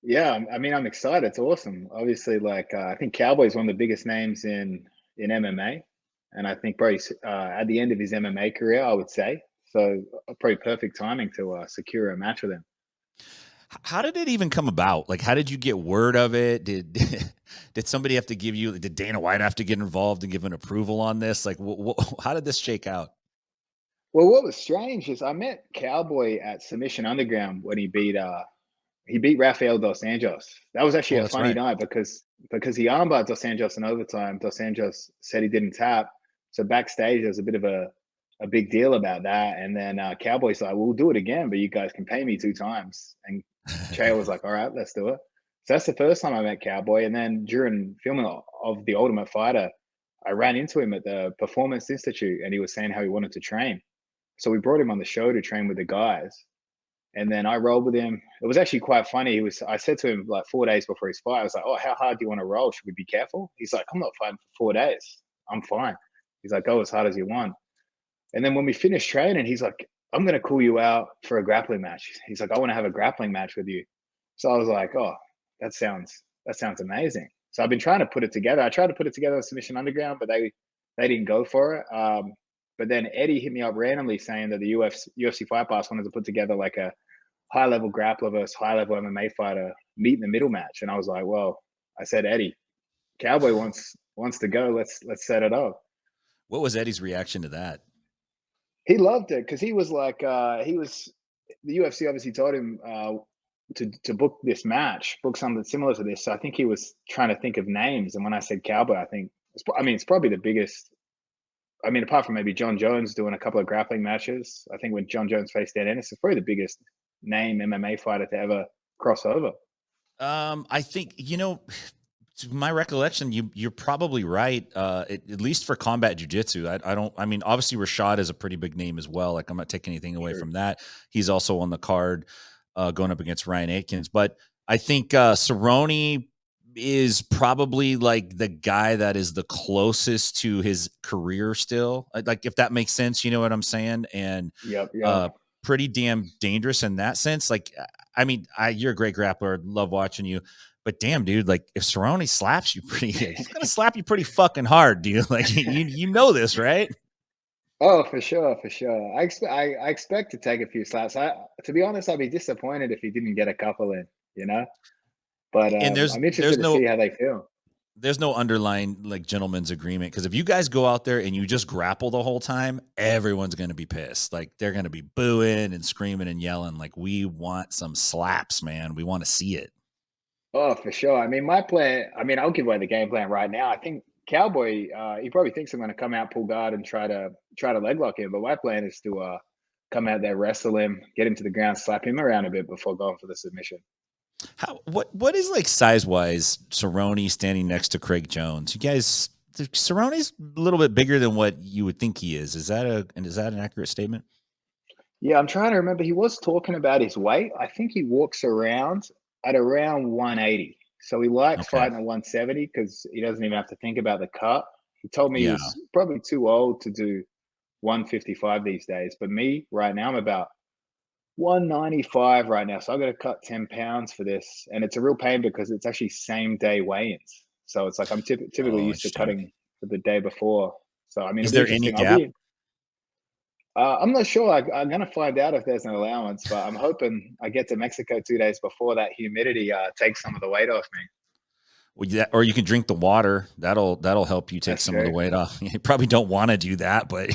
Yeah, I mean, I'm excited. It's awesome. Obviously, I think Cowboy is one of the biggest names in MMA, and I think probably at the end of his MMA career, I would say. So probably perfect timing to secure a match with him. How did it even come about? Like, how did you get word of it? Did somebody have to give you? Did Dana White have to get involved and give an approval on this? Like, how did this shake out? Well, what was strange is I met Cowboy at Submission Underground when he beat Rafael dos Anjos. That was actually Oh, a that's funny right. night because he armbarred dos Anjos in overtime. Dos Anjos said he didn't tap, so backstage there was a bit of a big deal about that. And then Cowboy's like, "We'll do it again, but you guys can pay me 2 times." And Chael was like, "All right, let's do it." So that's the first time I met Cowboy. And then during filming of The Ultimate Fighter, I ran into him at the Performance Institute, and he was saying how he wanted to train. So we brought him on the show to train with the guys. And then I rolled with him. It was actually quite funny. I said to him like 4 days before his fight, I was like, "Oh, how hard do you want to roll? Should we be careful?" He's like, "I'm not fighting for 4 days. I'm fine." He's like, "Go as hard as you want." And then when we finished training, he's like, "I'm going to call you out for a grappling match." He's like, "I want to have a grappling match with you." So I was like, "Oh, that sounds amazing." So I've been trying to put it together. I tried to put it together on Submission Underground, but they didn't go for it. But then Eddie hit me up randomly saying that the UFC Fight Pass wanted to put together like a high-level grappler versus high-level MMA fighter meet in the middle match. And I was like, well, I said, Eddie, Cowboy wants to go. Let's set it up. What was Eddie's reaction to that? He loved it because he was like, the UFC obviously told him to book this match, book something similar to this. So I think he was trying to think of names. And when I said Cowboy, it's probably the biggest. I mean, apart from maybe John Jones doing a couple of grappling matches, I think when John Jones faced Dan Ennis, it's probably the biggest name MMA fighter to ever cross over. I think, to my recollection, you're probably right. At least for combat jiu-jitsu, I mean, obviously Rashad is a pretty big name as well. Like, I'm not taking anything away from that. He's also on the card, going up against Ryan Aikens. But I think Cerrone is probably like the guy that is the closest to his career still. Like, if that makes sense, you know what I'm saying? And Yep. pretty damn dangerous in that sense. Like, I mean, you're a great grappler. Love watching you. But damn, dude, like if Cerrone slaps you pretty, he's gonna slap you pretty fucking hard, dude. Like you know this, right? Oh, for sure, for sure. I expect to take a few slaps. To be honest, I'd be disappointed if he didn't get a couple in, you know? But And I'm interested to see how they feel. there's no underlying like gentleman's agreement, because if you guys go out there and you just grapple the whole time, everyone's going to be pissed. Like they're going to be booing and screaming and yelling. Like, we want some slaps, man. We want to see it. Oh, for sure. I mean, my plan, I mean, I'll give away the game plan right now. I think Cowboy, he probably thinks I'm going to come out, pull guard, and try to leg lock him. But my plan is to come out there, wrestle him, get him to the ground, slap him around a bit before going for the submission. What is like size wise Cerrone standing next to Craig Jones? You guys, Cerrone's a little bit bigger than what you would think he is. Is that an accurate statement? Yeah, I'm trying to remember. He was talking about his weight. I think he walks around at around 180. So he likes Okay. fighting at 170 because he doesn't even have to think about the cut. He told me he Yeah. was probably too old to do 155 these days. But me, right now, I'm about 195 right now. So I've got to cut 10 pounds for this. And it's a real pain because it's actually same day weigh-ins. So it's like I'm typically Oh, used to interesting. cutting for the day before. So I mean, Is it'll be there any interesting. gap? I'm not sure. I'm going to find out if there's an allowance, but I'm hoping I get to Mexico 2 days before that humidity takes some of the weight off me. Well, yeah, or you can drink the water. That'll help you take That's some of the true. weight off. You probably don't want to do that, but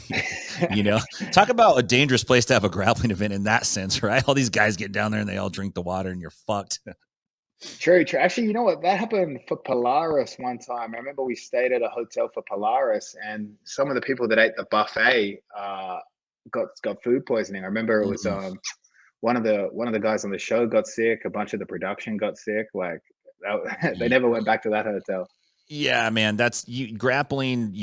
you know, talk about a dangerous place to have a grappling event in that sense, right? All these guys get down there and they all drink the water, and you're fucked. True, true. Actually, you know what? That happened for Polaris one time. I remember we stayed at a hotel for Polaris, and some of the people that ate the buffet got food poisoning. I remember it was Mm. one of the guys on the show got sick. A bunch of the production got sick. Like they never went back to that hotel. Yeah, man, that's you grappling,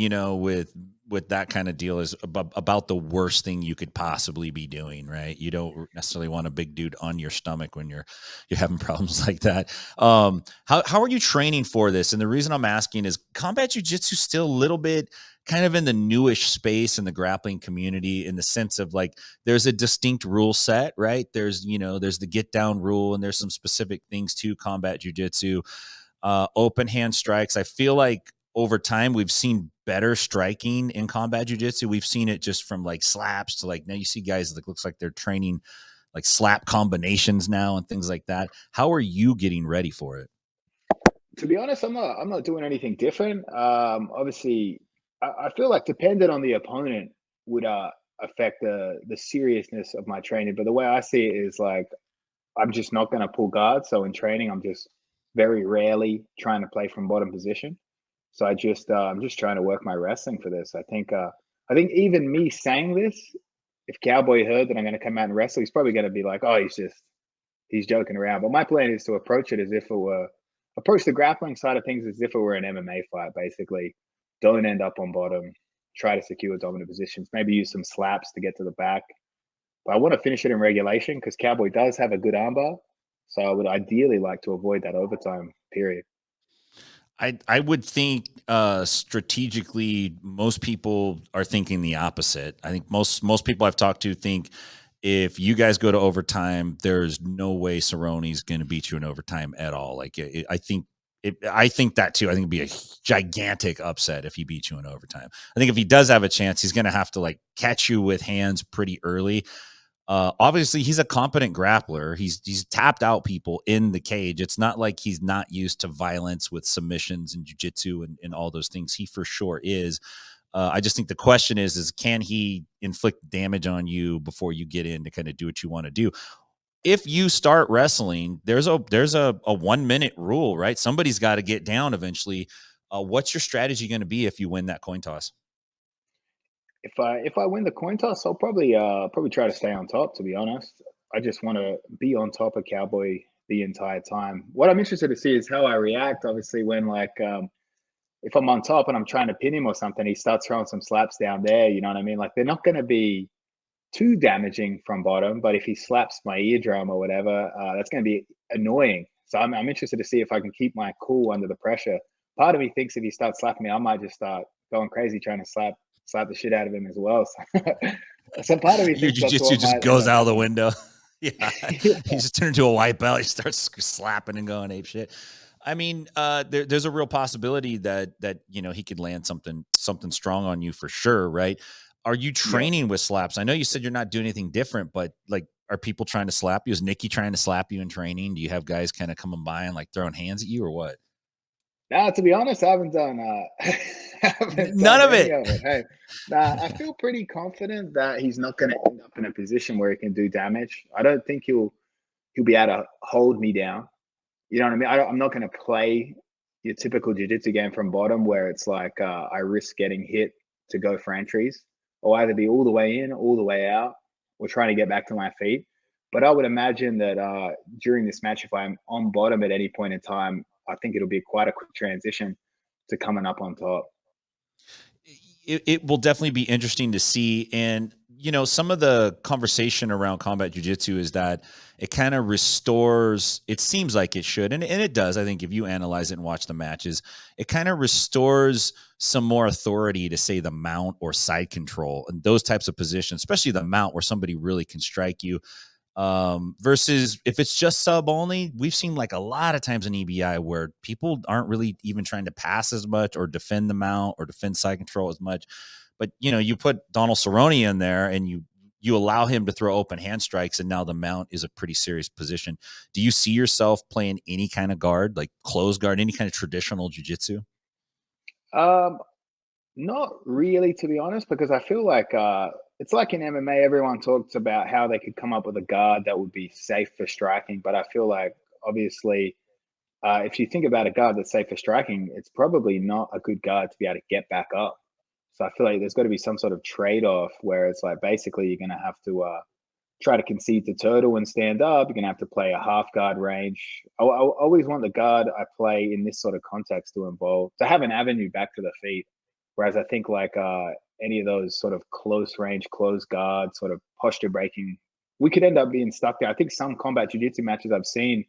with that kind of deal is about the worst thing you could possibly be doing, right? You don't necessarily want a big dude on your stomach when you're having problems like that. How are you training for this? And the reason I'm asking is combat jiu-jitsu still a little bit kind of in the newish space in the grappling community, in the sense of like there's a distinct rule set, right? There's the get down rule, and there's some specific things to combat jiu-jitsu. Open hand strikes. I feel like over time we've seen better striking in combat jiu-jitsu. We've seen it just from like slaps to like now you see guys that looks like they're training like slap combinations now and things like that. How are you getting ready for it? To be honest, I'm not doing anything different. Obviously, I feel like dependent on the opponent would affect the seriousness of my training. But the way I see it is like I'm just not going to pull guard. So in training, I'm just very rarely trying to play from bottom position. So I'm just trying to work my wrestling for this. I think even me saying this, if Cowboy heard that I'm going to come out and wrestle, he's probably going to be like, oh, he's joking around. But my plan is to approach the grappling side of things as if it were an MMA fight, basically. Don't end up on bottom. Try to secure dominant positions. Maybe use some slaps to get to the back. But I want to finish it in regulation because Cowboy does have a good armbar. So I would ideally like to avoid that overtime period. I would think strategically most people are thinking the opposite. I think most people I've talked to think if you guys go to overtime, there's no way Cerrone's going to beat you in overtime at all. Like I think that too. I think it'd be a gigantic upset if he beats you in overtime. I think if he does have a chance, he's going to have to like catch you with hands pretty early. Obviously, he's a competent grappler. He's tapped out people in the cage. It's not like he's not used to violence with submissions and jiu-jitsu and all those things. He for sure is. I just think the question is can he inflict damage on you before you get in to kind of do what you want to do? If you start wrestling, there's a 1 minute rule, right? Somebody's got to get down eventually. What's your strategy going to be if you win that coin toss? If I win the coin toss, I'll probably try to stay on top. To be honest, I just want to be on top of Cowboy the entire time. What I'm interested to see is how I react. Obviously, when if I'm on top and I'm trying to pin him or something, he starts throwing some slaps down there. You know what I mean? Like they're not going to be too damaging from bottom, but if he slaps my eardrum or whatever, that's going to be annoying. So I'm interested to see if I can keep my cool under the pressure. Part of me thinks if he starts slapping me, I might just start going crazy trying to slap the shit out of him as well. So part of me Your thinks that's jiu-jitsu what just might end goes up out of the happening. window. Yeah. Yeah. He just turned into a white belt. He starts slapping and going ape shit. I mean, there's a real possibility that he could land something strong on you for sure, right? Are you training with slaps? I know you said you're not doing anything different, but like, are people trying to slap you? Is Nikki trying to slap you in training? Do you have guys kind of coming by and like throwing hands at you or what? Nah, to be honest, I haven't done None of any it. of it. Hey, nah, I feel pretty confident that he's not going to end up in a position where he can do damage. I don't think he'll be able to hold me down. You know what I mean? I'm not going to play your typical jiu-jitsu game from bottom where it's like I risk getting hit to go for entries. I'll either be all the way in, all the way out, or trying to get back to my feet. But I would imagine that during this match, if I'm on bottom at any point in time, I think it'll be quite a quick transition to coming up on top. It will definitely be interesting to see. And, you know, some of the conversation around combat jiu-jitsu is that it kind of restores, it seems like it should, and it does. I think if you analyze it and watch the matches, it kind of restores some more authority to, say, the mount or side control and those types of positions, especially the mount where somebody really can strike you. Versus if it's just sub only, we've seen like a lot of times in EBI where people aren't really even trying to pass as much or defend the mount or defend side control as much. But, you know, you put Donald Cerrone in there and you allow him to throw open hand strikes, and now the mount is a pretty serious position. Do you see yourself playing any kind of guard, like close guard, any kind of traditional jiu-jitsu? Not really, to be honest, because I feel like it's like in MMA, everyone talks about how they could come up with a guard that would be safe for striking. But I feel like, obviously, if you think about a guard that's safe for striking, it's probably not a good guard to be able to get back up. So I feel like there's got to be some sort of trade-off where it's like basically you're going to have to try to concede to turtle and stand up. You're going to have to play a half guard range. I always want the guard I play in this sort of context to have an avenue back to the feet. Whereas I think like any of those sort of close range, close guard, sort of posture breaking, we could end up being stuck there. I think some combat jiu-jitsu matches I've seen,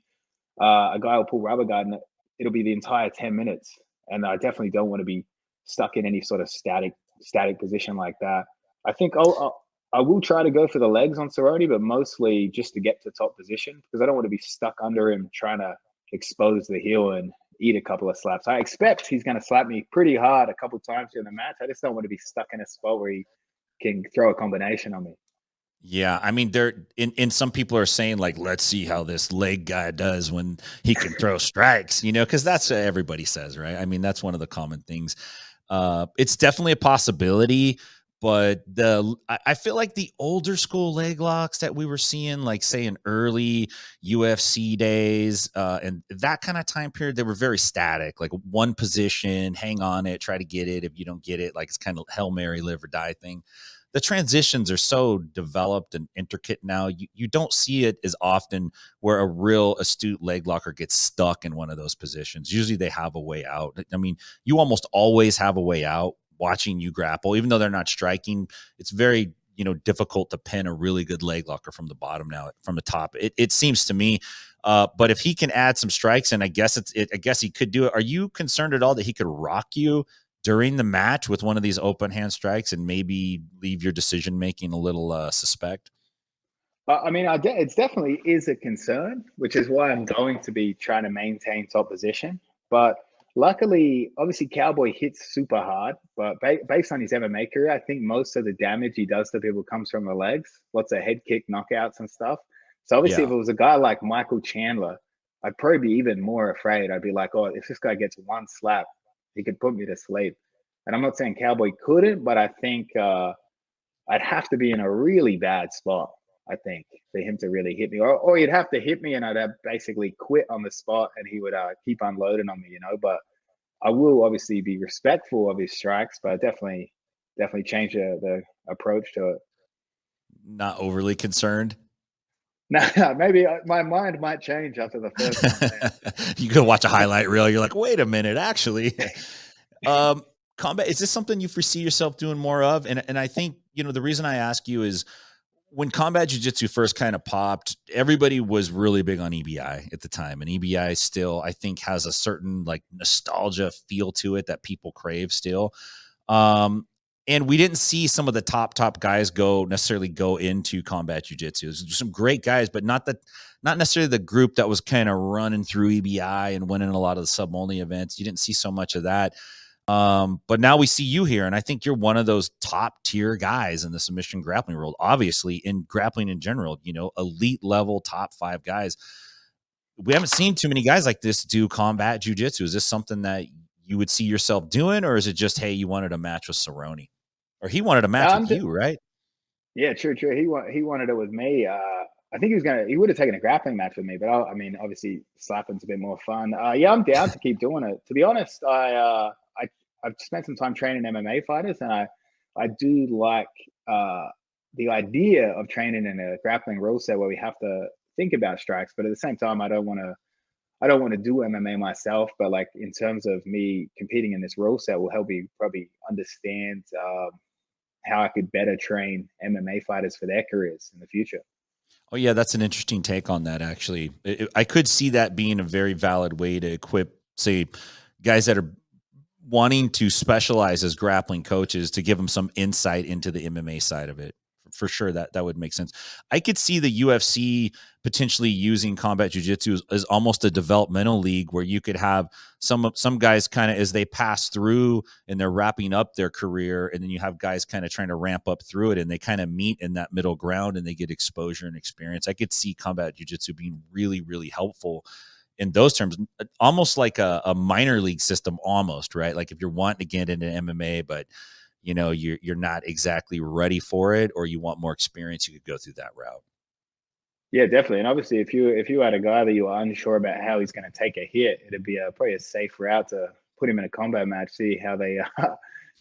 a guy will pull rubber guard and it'll be the entire 10 minutes. And I definitely don't want to be stuck in any sort of static position like that. I think I will try to go for the legs on Cerrone, but mostly just to get to top position because I don't want to be stuck under him trying to expose the heel and eat a couple of slaps. I expect he's going to slap me pretty hard a couple of times during the match. I just don't want to be stuck in a spot where he can throw a combination on me. Yeah, I mean, in some people are saying like, let's see how this leg guy does when he can throw strikes, you know, because that's what everybody says, right? I mean, that's one of the common things. It's definitely a possibility, but I feel like the older school leg locks that we were seeing, like say in early UFC days, and that kind of time period, they were very static, like one position, hang on it, try to get it. If you don't get it, like it's kind of Hail Mary, live or die thing. The transitions are so developed and intricate now. You don't see it as often where a real astute leg locker gets stuck in one of those positions. Usually they have a way out. I mean, you almost always have a way out watching you grapple, even though they're not striking. It's very, you know, difficult to pin a really good leg locker from the bottom now, from the top. It seems to me. But if he can add some strikes, and I guess I guess he could do it. Are you concerned at all that he could rock you during the match with one of these open hand strikes and maybe leave your decision making a little suspect? I mean, it definitely is a concern, which is why I'm going to be trying to maintain top position. But luckily, obviously, Cowboy hits super hard. But based on his MMA career, I think most of the damage he does to people comes from the legs, lots of head kick knockouts and stuff. So obviously, Yeah. if it was a guy like Michael Chandler, I'd probably be even more afraid. I'd be like, oh, if this guy gets one slap, he could put me to sleep. And I'm not saying Cowboy couldn't, but I think I'd have to be in a really bad spot, I think, for him to really hit me. Or he'd have to hit me and I'd have basically quit on the spot and he would keep unloading on me, you know. But I will obviously be respectful of his strikes, but definitely change the approach to it. Not overly concerned. Nah, maybe my mind might change after the first one. You go watch a highlight reel. You're like, wait a minute, actually. Combat, is this something you foresee yourself doing more of? And I think, you know, the reason I ask you is when combat jiu-jitsu first kind of popped, everybody was really big on EBI at the time. And EBI still, I think, has a certain like nostalgia feel to it that people crave still. And we didn't see some of the top guys necessarily go into combat jiu-jitsu. There's some great guys, but not necessarily the group that was kind of running through EBI and winning a lot of the sub-only events. You didn't see so much of that. But now we see you here, and I think you're one of those top tier guys in the submission grappling world, obviously in grappling in general, elite level top 5 guys. We haven't seen too many guys like this do combat jiu-jitsu. Is this something that you would see yourself doing, or is it just, hey, you wanted a match with Cerrone, or he wanted a match with you, right? Yeah, true. He wanted it with me. I think he would have taken a grappling match with me, but I mean, obviously slapping's a bit more fun. Yeah, I'm down to keep doing it. To be honest, I've spent some time training MMA fighters, and I do like the idea of training in a grappling rule set where we have to think about strikes, but at the same time, I don't want to do MMA myself. But like in terms of me competing in this rule set will help me probably understand how I could better train MMA fighters for their careers in the future. Oh yeah, that's an interesting take on that. Actually, I could see that being a very valid way to equip, say, guys that are wanting to specialize as grappling coaches, to give them some insight into the MMA side of it. For sure, that would make sense. I could see the UFC potentially using combat jiu-jitsu as almost a developmental league, where you could have some guys kind of as they pass through and they're wrapping up their career, and then you have guys kind of trying to ramp up through it, and they kind of meet in that middle ground and they get exposure and experience. I could see combat jiu-jitsu being really, really helpful in those terms, almost like a minor league system, almost, right? Like if you're wanting to get into MMA, but you're not exactly ready for it, or you want more experience, you could go through that route. Yeah, definitely. And obviously, if you had a guy that you were unsure about how he's going to take a hit, it'd be probably a safe route to put him in a combat match, see how they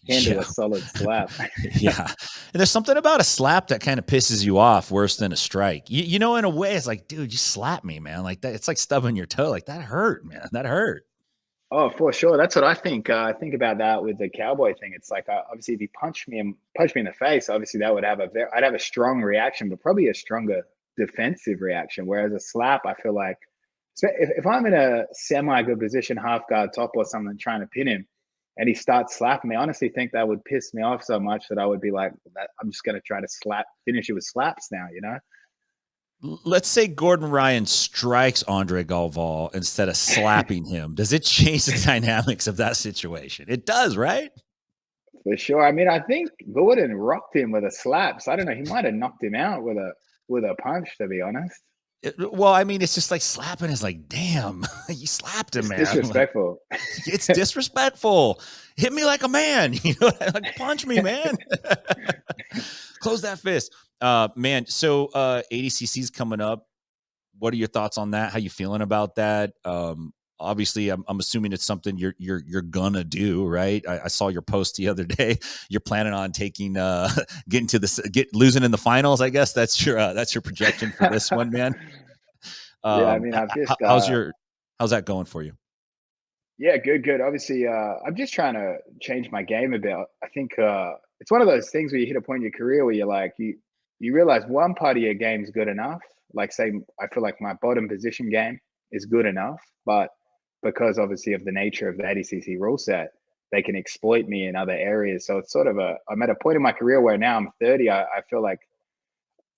handle a solid slap. Yeah. And there's something about a slap that kind of pisses you off worse than a strike. In a way, it's like, dude, you slapped me, man. Like that. It's like stubbing your toe. Like that hurt, man. That hurt. Oh, for sure. That's what I think. I think about that with the cowboy thing. It's like obviously, if he punched me in the face, obviously that would I'd have a strong reaction, but probably a stronger defensive reaction. Whereas a slap, I feel like, so if I'm in a semi good position, half guard top or something, trying to pin him, and he starts slapping me, I honestly think that would piss me off so much that I would be like, I'm just going to try to finish it with slaps now. Let's say Gordon Ryan strikes Andre Galval instead of slapping him. Does it change the dynamics of that situation? It does, right? For sure. I mean, I think Gordon rocked him with a slap. So I don't know. He might have knocked him out with a punch, to be honest. Well, I mean, it's just like slapping is like, damn, you slapped him, It's man. disrespectful. It's disrespectful. Hit me like a man. Like punch me, man. Close that fist. Man, so ADCC's coming up. What are your thoughts on that? How you feeling about that? Obviously, I'm assuming it's something you're gonna do, right? I saw your post the other day. You're planning on taking losing in the finals. I guess that's your projection for this one, man. Yeah, I mean, how's that going for you? Yeah, good. Obviously, I'm just trying to change my game a bit. I think it's one of those things where you hit a point in your career where you're like, you realize one part of your game's good enough. Like, say, I feel like my bottom position game is good enough, but because obviously of the nature of the ADCC rule set, they can exploit me in other areas. So it's sort of I'm at a point in my career where now I'm 30. I feel like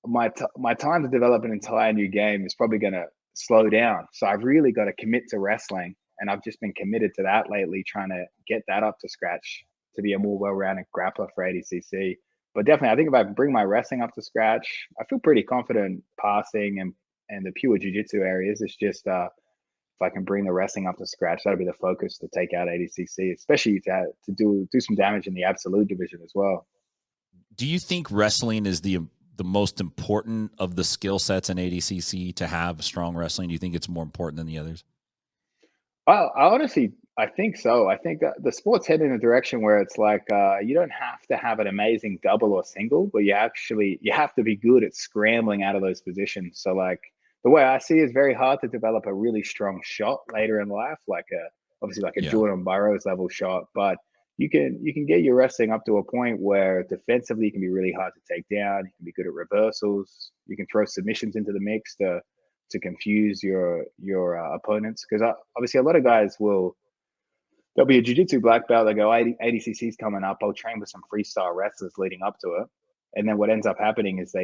my time to develop an entire new game is probably going to slow down. So I've really got to commit to wrestling, and I've just been committed to that lately, trying to get that up to scratch to be a more well-rounded grappler for ADCC. But definitely, I think if I bring my wrestling up to scratch, I feel pretty confident passing and the pure jiu-jitsu areas. It's just if I can bring the wrestling up to scratch, that'll be the focus to take out ADCC, especially to do some damage in the absolute division as well. Do you think wrestling is the most important of the skill sets in ADCC to have strong wrestling? Do you think it's more important than the others? I think so. I think that the sport's heading in a direction where it's like you don't have to have an amazing double or single, but you have to be good at scrambling out of those positions. So like the way I see it is very hard to develop a really strong shot later in life, obviously like a Jordan Burroughs level shot, but you can get your wrestling up to a point where defensively you can be really hard to take down. You can be good at reversals. You can throw submissions into the mix to confuse your opponents, because obviously a lot of guys there'll be a jiu-jitsu black belt. They go, ADCC's coming up. I'll train with some freestyle wrestlers leading up to it. And then what ends up happening is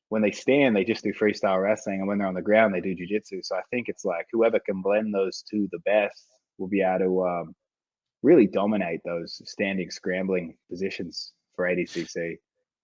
when they stand, they just do freestyle wrestling. And when they're on the ground, they do jiu-jitsu. So I think it's like whoever can blend those two the best will be able really dominate those standing scrambling positions for ADCC.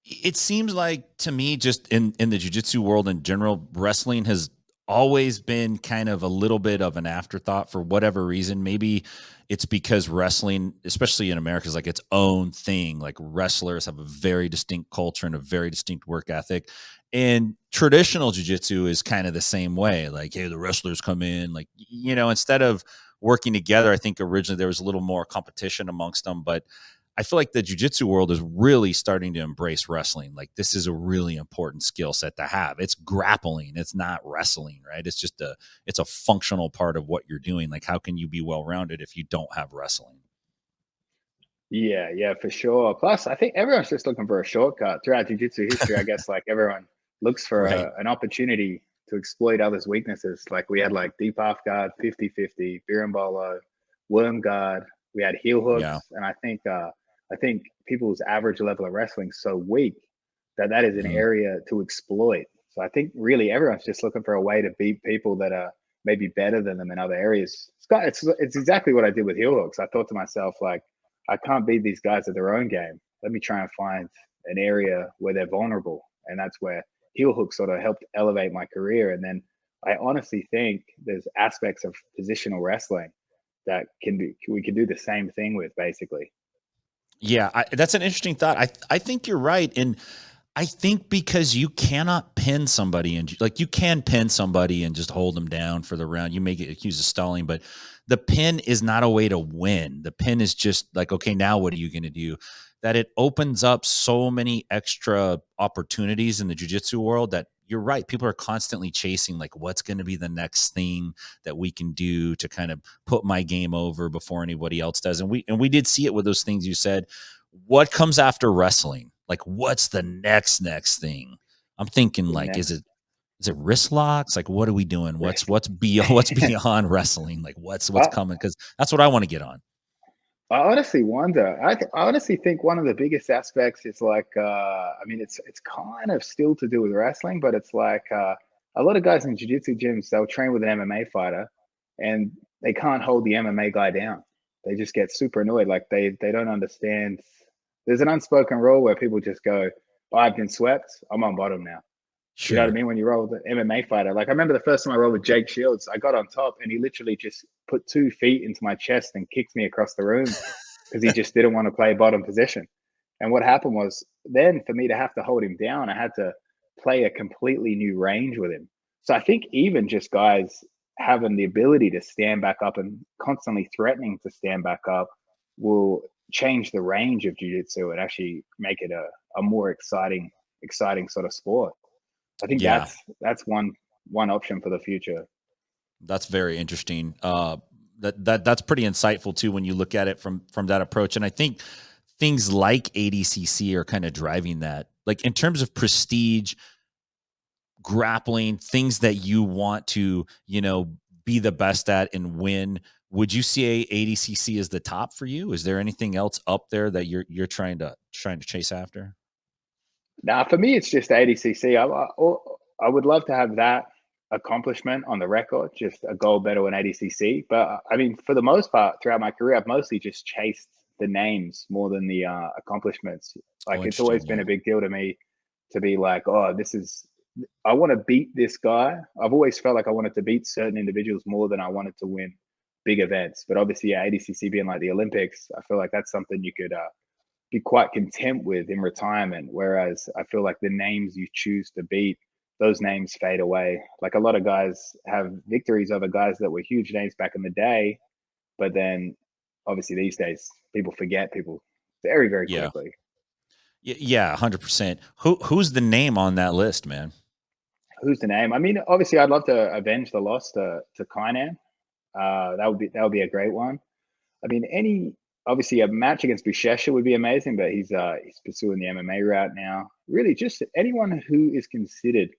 It seems like to me, just in the jiu-jitsu world in general, wrestling has always been kind of a little bit of an afterthought for whatever reason. Maybe it's because wrestling, especially in America, is like its own thing. Like wrestlers have a very distinct culture and a very distinct work ethic. And traditional jiu-jitsu is kind of the same way. Like, hey, the wrestlers come in, like, instead of working together, I think originally there was a little more competition amongst them, but I feel like the jiu-jitsu world is really starting to embrace wrestling. Like this is a really important skill set to have. It's grappling. It's not wrestling, right? It's just it's a functional part of what you're doing. Like how can you be well-rounded if you don't have wrestling? Yeah, for sure. Plus, I think everyone's just looking for a shortcut throughout jiu-jitsu history. I guess like everyone looks for Right. an opportunity to exploit others' weaknesses. Like we had like deep half guard, 50-50, berimbolo, worm guard. We had heel Yeah. hooks, and I think people's average level of wrestling is so weak that is an Mhm. area to exploit. So I think really everyone's just looking for a way to beat people that are maybe better than them in other areas. It's exactly what I did with heel hooks. I thought to myself like, I can't beat these guys at their own game. Let me try and find an area where they're vulnerable. And that's where heel hook sort of helped elevate my career. And then I honestly think there's aspects of positional wrestling that we can do the same thing with basically. Yeah, that's an interesting thought. I think you're right, and I think because you cannot pin somebody and like you can pin somebody and just hold them down for the round. You may get accused of stalling, but the pin is not a way to win. The pin is just like, okay, now what are you going to do? That it opens up so many extra opportunities in the jiu-jitsu world that you're right. People are constantly chasing like what's going to be the next thing that we can do to kind of put my game over before anybody else does. And we did see it with those things you said. What comes after wrestling? Like, what's the next thing? I'm thinking, The like, next is it wrist locks? Like, what are we doing? rest. What's beyond what's beyond wrestling? Like, what's I, coming? Because that's what I want to get on. I honestly wonder. I honestly think one of the biggest aspects is like, I mean, it's kind of still to do with wrestling, but it's like a lot of guys in jiu-jitsu gyms they'll train with an MMA fighter, and they can't hold the MMA guy down. They just get super annoyed. Like they don't understand. There's an unspoken rule where people just go, oh, "I've been swept. I'm on bottom now." You know what I Sure. mean? When you roll with an MMA fighter, like I remember the first time I rolled with Jake Shields, I got on top and he literally just put 2 feet into my chest and kicked me across the room because he just didn't want to play bottom position. And what happened was then for me to have to hold him down, I had to play a completely new range with him. So I think even just guys having the ability to stand back up and constantly threatening to stand back up will change the range of jiu-jitsu and actually make it a more exciting sort of sport. I think Yeah, that's one option for the future. that's very interesting. That's pretty insightful too when you look at it from that approach. And I think things like ADCC are kind of driving that. Like in terms of prestige, grappling, things that you want to, be the best at and win. Would you see ADCC as the top for you? Is there anything else up there that you're trying to chase after? Now, for me, it's just ADCC. I would love to have that accomplishment on the record, just a gold medal in ADCC. But I mean, for the most part, throughout my career, I've mostly just chased the names more than the accomplishments. Like Oh, it's always interesting. been Yeah. a big deal to me to be like, oh, I want to beat this guy. I've always felt like I wanted to beat certain individuals more than I wanted to win big events. But obviously, yeah, ADCC being like the Olympics, I feel like that's something you could be quite content with in retirement. Whereas I feel like the names you choose to beat, those names fade away. Like a lot of guys have victories over guys that were huge names back in the day, but then obviously these days people forget people very Yeah. quickly. Yeah, 100%. Who's the name on that list, man? Who's the name? I mean, obviously I'd love to avenge the loss to Kainan. That would be a great one. I mean, any obviously a match against Buchecha would be amazing, but he's pursuing the MMA route now. Really, just anyone who is considered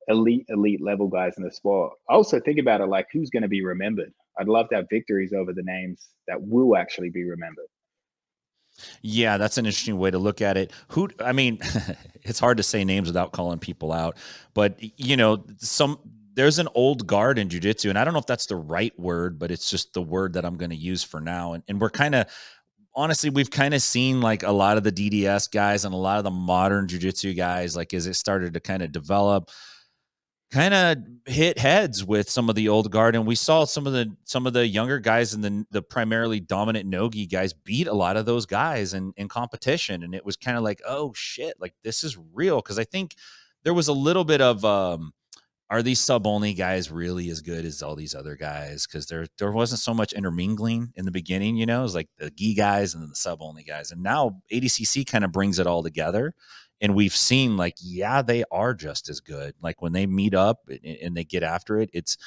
elite level guys in the sport. I also think about it like who's going to be remembered. I'd love to have victories over the names that will actually be remembered. Yeah, that's an interesting way to look at it. I mean, it's hard to say names without calling people out, but some there's an old guard in jiu-jitsu, and I don't know if that's the right word, but it's just the word that I'm going to use for now. And we're kind of, honestly, we've kind of seen like a lot of the DDS guys and a lot of the modern jiu-jitsu guys, like as it started to kind of develop, kind of hit heads with some of the old guard, and we saw some of the younger guys and the primarily dominant nogi guys beat a lot of those guys in competition, and it was kind of like, oh shit, like this is real, because I think there was a little bit of are these sub only guys really as good as all these other guys? Because there wasn't so much intermingling in the beginning, you know, it was like the gi guys and then the sub only guys. And now ADCC kind of brings it all together. And we've seen like, yeah, they are just as good. Like when they meet up and they get after it, it's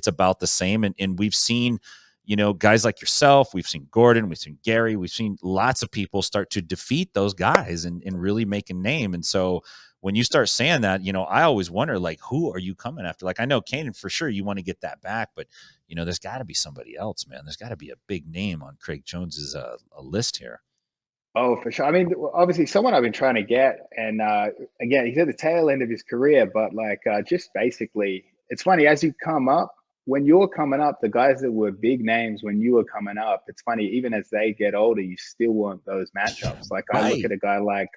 about the same. And we've seen, you know, guys like yourself, we've seen Gordon, we've seen Gary, we've seen lots of people start to defeat those guys and really make a name. And so when you start saying that, you know, I always wonder, like, who are you coming after? Like, I know Kanan for sure you want to get that back, but you know, there's got to be somebody else, man. There's got to be a big name on Craig Jones's a list here. Oh, for sure. I mean, obviously, someone I've been trying to get, and again, he's at the tail end of his career, but like, just basically, it's funny as you come up. When you're coming up, the guys that were big names when you were coming up, it's funny. Even as they get older, you still want those matchups. Like I look Right. at a guy like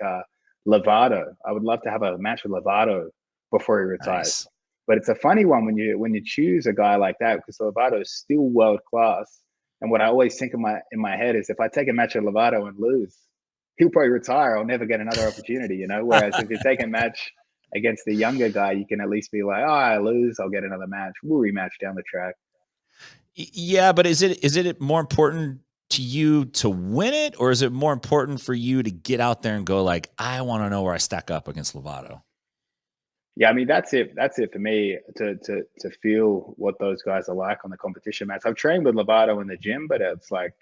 Lovato. I would love to have a match with Lovato before he retires. Nice. But it's a funny one when you choose a guy like that, because Lovato is still world class. And what I always think in my head is, if I take a match at Lovato and lose, he'll probably retire. I'll never get another opportunity, you know. Whereas if you take a match against the younger guy, you can at least be like, oh, I lose, I'll get another match. We'll rematch down the track. Yeah, but is it more important to you to win it, or is it more important for you to get out there and go like, I want to know where I stack up against Lovato? Yeah, I mean that's it. That's it for me to feel what those guys are like on the competition mats. I've trained with Lovato in the gym, but it's like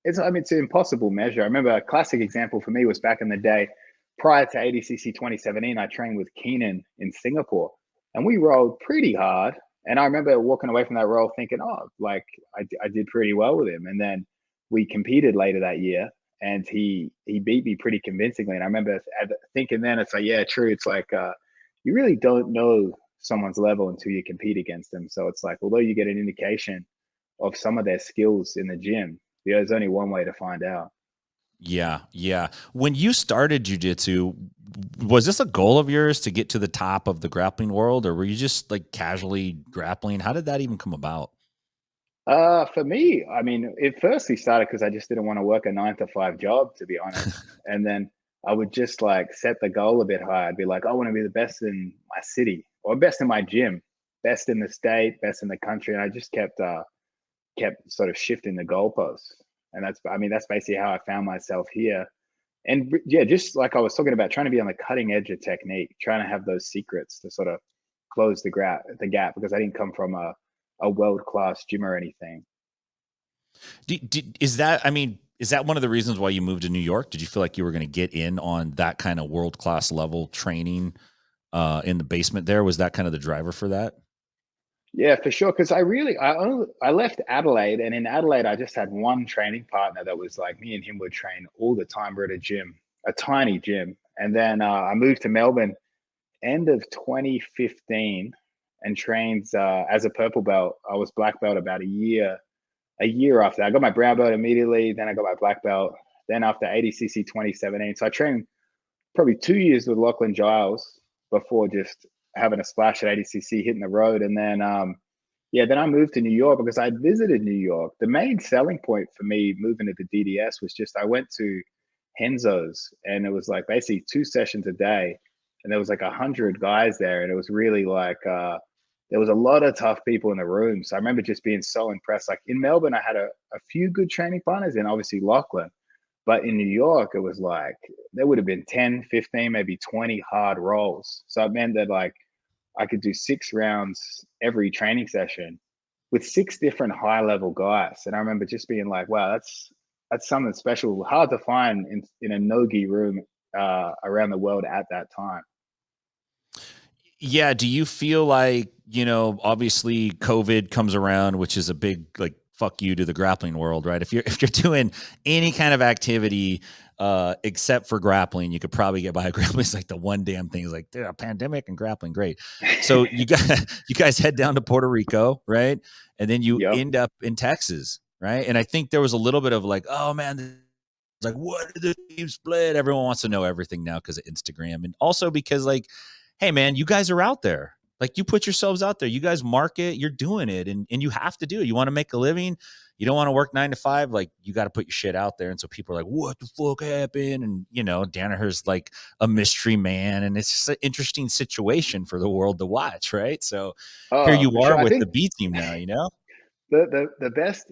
it's an impossible measure. I remember a classic example for me was back in the day, prior to ADCC 2017. I trained with Keenan in Singapore, and we rolled pretty hard. And I remember walking away from that roll thinking, oh, like I did pretty well with him. And then we competed later that year, and he beat me pretty convincingly. And I remember thinking then, it's like, yeah, true. It's like you really don't know someone's level until you compete against them. So it's like, although you get an indication of some of their skills in the gym, there's only one way to find out. Yeah, yeah. When you started jiu-jitsu, was this a goal of yours to get to the top of the grappling world, or were you just like casually grappling? How did that even come about? For me, I mean, it firstly started because I just didn't want to work a 9 to 5 job, to be honest. And then I would just like set the goal a bit high. I'd be like, I want to be the best in my city, or best in my gym, best in the state, best in the country. And I just kept sort of shifting the goalposts. And I mean, that's basically how I found myself here. And yeah, just like I was talking about, trying to be on the cutting edge of technique, trying to have those secrets to sort of close the gap, because I didn't come from a world class gym or anything. Is that, I mean, is that one of the reasons why you moved to New York? Did you feel like you were going to get in on that kind of world-class level training in the basement there? Was that kind of the driver for that? Yeah, for sure. Because I left Adelaide, and in Adelaide I just had one training partner that was like, me and him would train all the time. We're at a gym, a tiny gym, and then I moved to Melbourne end of 2015 and trained as a purple belt. I was black belt about a year after that. I got my brown belt immediately. Then I got my black belt. Then after ADCC 2017, so I trained probably 2 years with Lachlan Giles before just having a splash at ADCC, hitting the road. And then, yeah, then I moved to New York because I'd visited New York. The main selling point for me moving to the DDS was just I went to Henzo's, and it was like basically 2 sessions a day, and there was like 100 guys there, and it was really like there was a lot of tough people in the room. So I remember just being so impressed. Like in Melbourne, I had a few good training partners, and obviously Lachlan. But in New York, it was like there would have been 10, 15, maybe 20 hard rolls. So it meant that like I could do 6 rounds every training session with 6 different high level guys. And I remember just being like, wow, that's something special, hard to find in a no-gi room around the world at that time. Yeah. Do you feel like, you know, obviously COVID comes around, which is a big like fuck you to the grappling world, right? If you're doing any kind of activity except for grappling, you could probably get by. Grappling is like the one damn thing is like, dude, a pandemic and grappling, great. So you guys head down to Puerto Rico, right? And then you Yep. end up in Texas, right? And I think there was a little bit of like, oh man, it's like, what did the team split? Everyone wants to know everything now because of Instagram, and also because like, hey man, you guys are out there. Like, you put yourselves out there. You guys market, you're doing it, and you have to do it. You want to make a living. You don't want to work 9 to 5. Like, you got to put your shit out there. And so people are like, what the fuck happened? And, Danaher's like a mystery man. And it's just an interesting situation for the world to watch, right? So here Oh, you for are sure. I with the think B team now, the best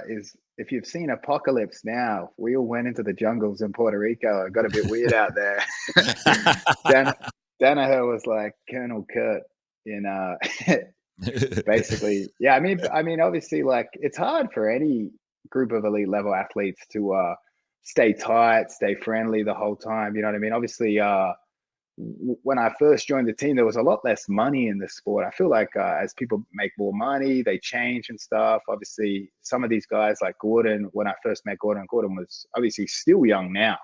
is if you've seen Apocalypse Now. We all went into the jungles in Puerto Rico. It got a bit weird out there. Danaher was like Colonel Kurt in basically. Yeah, I mean, obviously, like, it's hard for any group of elite level athletes to stay tight, stay friendly the whole time. You know what I mean? Obviously, when I first joined the team, there was a lot less money in the sport. I feel like as people make more money, they change and stuff. Obviously, some of these guys like Gordon, when I first met Gordon was obviously still young now,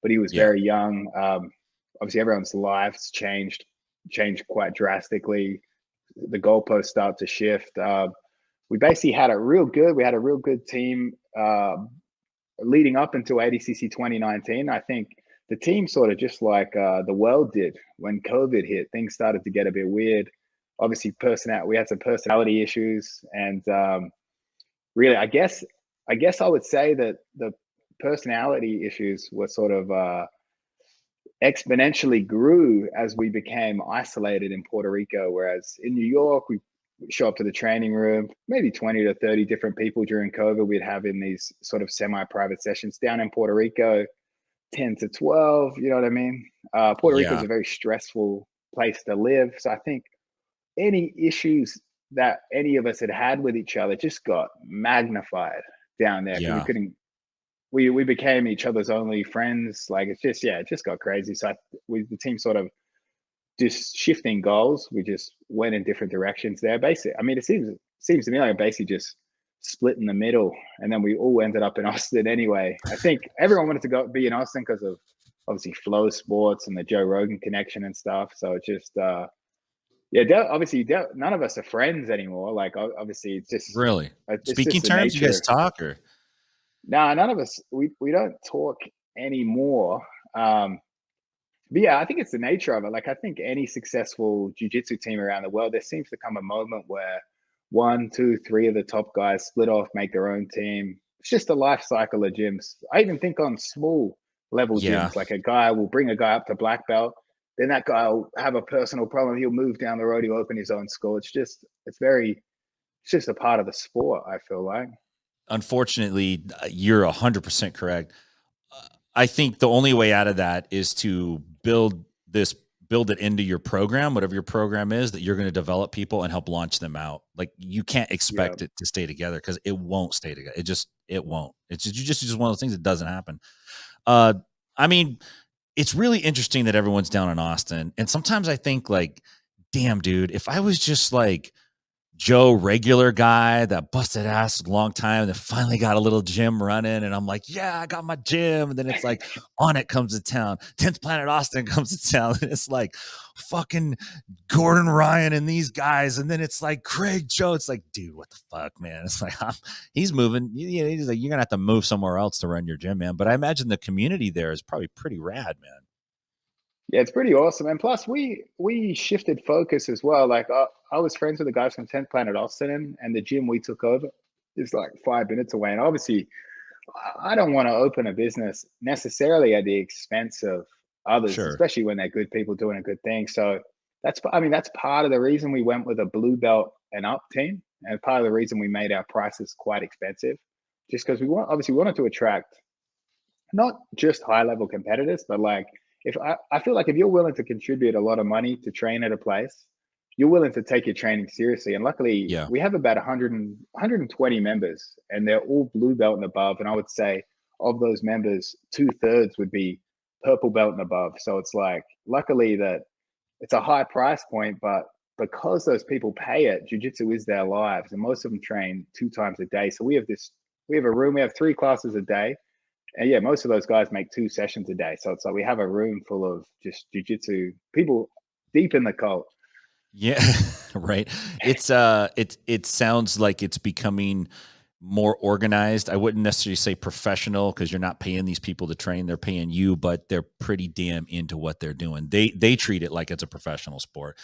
but he was Yeah. very young. Obviously, everyone's lives changed quite drastically. The goalposts start to shift. We basically had a real good team leading up until ADCC 2019. I think the team sort of just like the world did when COVID hit. Things started to get a bit weird. Obviously, we had some personality issues, and really, I guess I would say that the personality issues were sort of exponentially grew as we became isolated in Puerto Rico. Whereas in New York, we show up to the training room, maybe 20 to 30 different people during COVID we'd have in these sort of semi-private sessions. Down in Puerto Rico, 10 to 12, you know what I mean? Puerto Rico is Yeah. a very stressful place to live. So I think any issues that any of us had with each other just got magnified down there because Yeah. we became each other's only friends. Like, it's just, yeah, it just got crazy. So the team sort of just shifting goals. We just went in different directions there. Basically, I mean, it seems to me like basically just split in the middle, and then we all ended up in Austin anyway. I think everyone wanted to be in Austin because of obviously Flow Sports and the Joe Rogan connection and stuff. So it's just obviously none of us are friends anymore. Like, obviously it's just Really? it's Speaking just the terms, you guys nature. talk or? No, none of us. We don't talk anymore. But yeah, I think it's the nature of it. Like, I think any successful jiu-jitsu team around the world, there seems to come a moment where 1, 2, 3 of the top guys split off, make their own team. It's just the life cycle of gyms. I even think on small level Yeah. gyms, like a guy will bring a guy up to black belt, then that guy will have a personal problem. He'll move down the road. He'll open his own school. It's just a part of the sport, I feel like. Unfortunately, you're 100% correct. I think the only way out of that is to build it into your program, whatever your program is, that you're going to develop people and help launch them out. Like, you can't expect it to stay together because it won't stay together. It won't. It's just one of those things that doesn't happen. I mean, it's really interesting that everyone's down in Austin. And sometimes I think like, damn, dude, if I was just like Joe regular guy that busted ass a long time and then finally got a little gym running, and I'm like, yeah, I got my gym. And then it's like On It comes to town, 10th Planet Austin comes to town, and it's like fucking Gordon Ryan and these guys, and then it's like Craig Joe. It's like, dude, what the fuck, man? It's like, he's moving. He's like, you're gonna have to move somewhere else to run your gym, man. But I imagine the community there is probably pretty rad, man. Yeah, it's pretty awesome. And plus, we shifted focus as well. Like, I was friends with the guys from 10th Planet Austin, and the gym we took over is like 5 minutes away. And obviously, I don't want to open a business necessarily at the expense of others, Sure. especially when they're good people doing a good thing. So that's part of the reason we went with a blue belt and up team, and part of the reason we made our prices quite expensive, just because we wanted to attract not just high level competitors, but like, if I feel like if you're willing to contribute a lot of money to train at a place, you're willing to take your training seriously. And luckily, Yeah. we have about 120 members, and they're all blue belt and above. And I would say of those members, 2/3 would be purple belt and above. So it's like, luckily that it's a high price point, but because those people pay it, jiu-jitsu is their lives, and most of them train 2 times a day. So we have a room, we have 3 classes a day. And yeah, most of those guys make 2 sessions a day. So it's like we have a room full of just jiu-jitsu people deep in the cult. Yeah, right. It sounds like it's becoming more organized. I wouldn't necessarily say professional because you're not paying these people to train; they're paying you, but they're pretty damn into what they're doing. They treat it like it's a professional sport.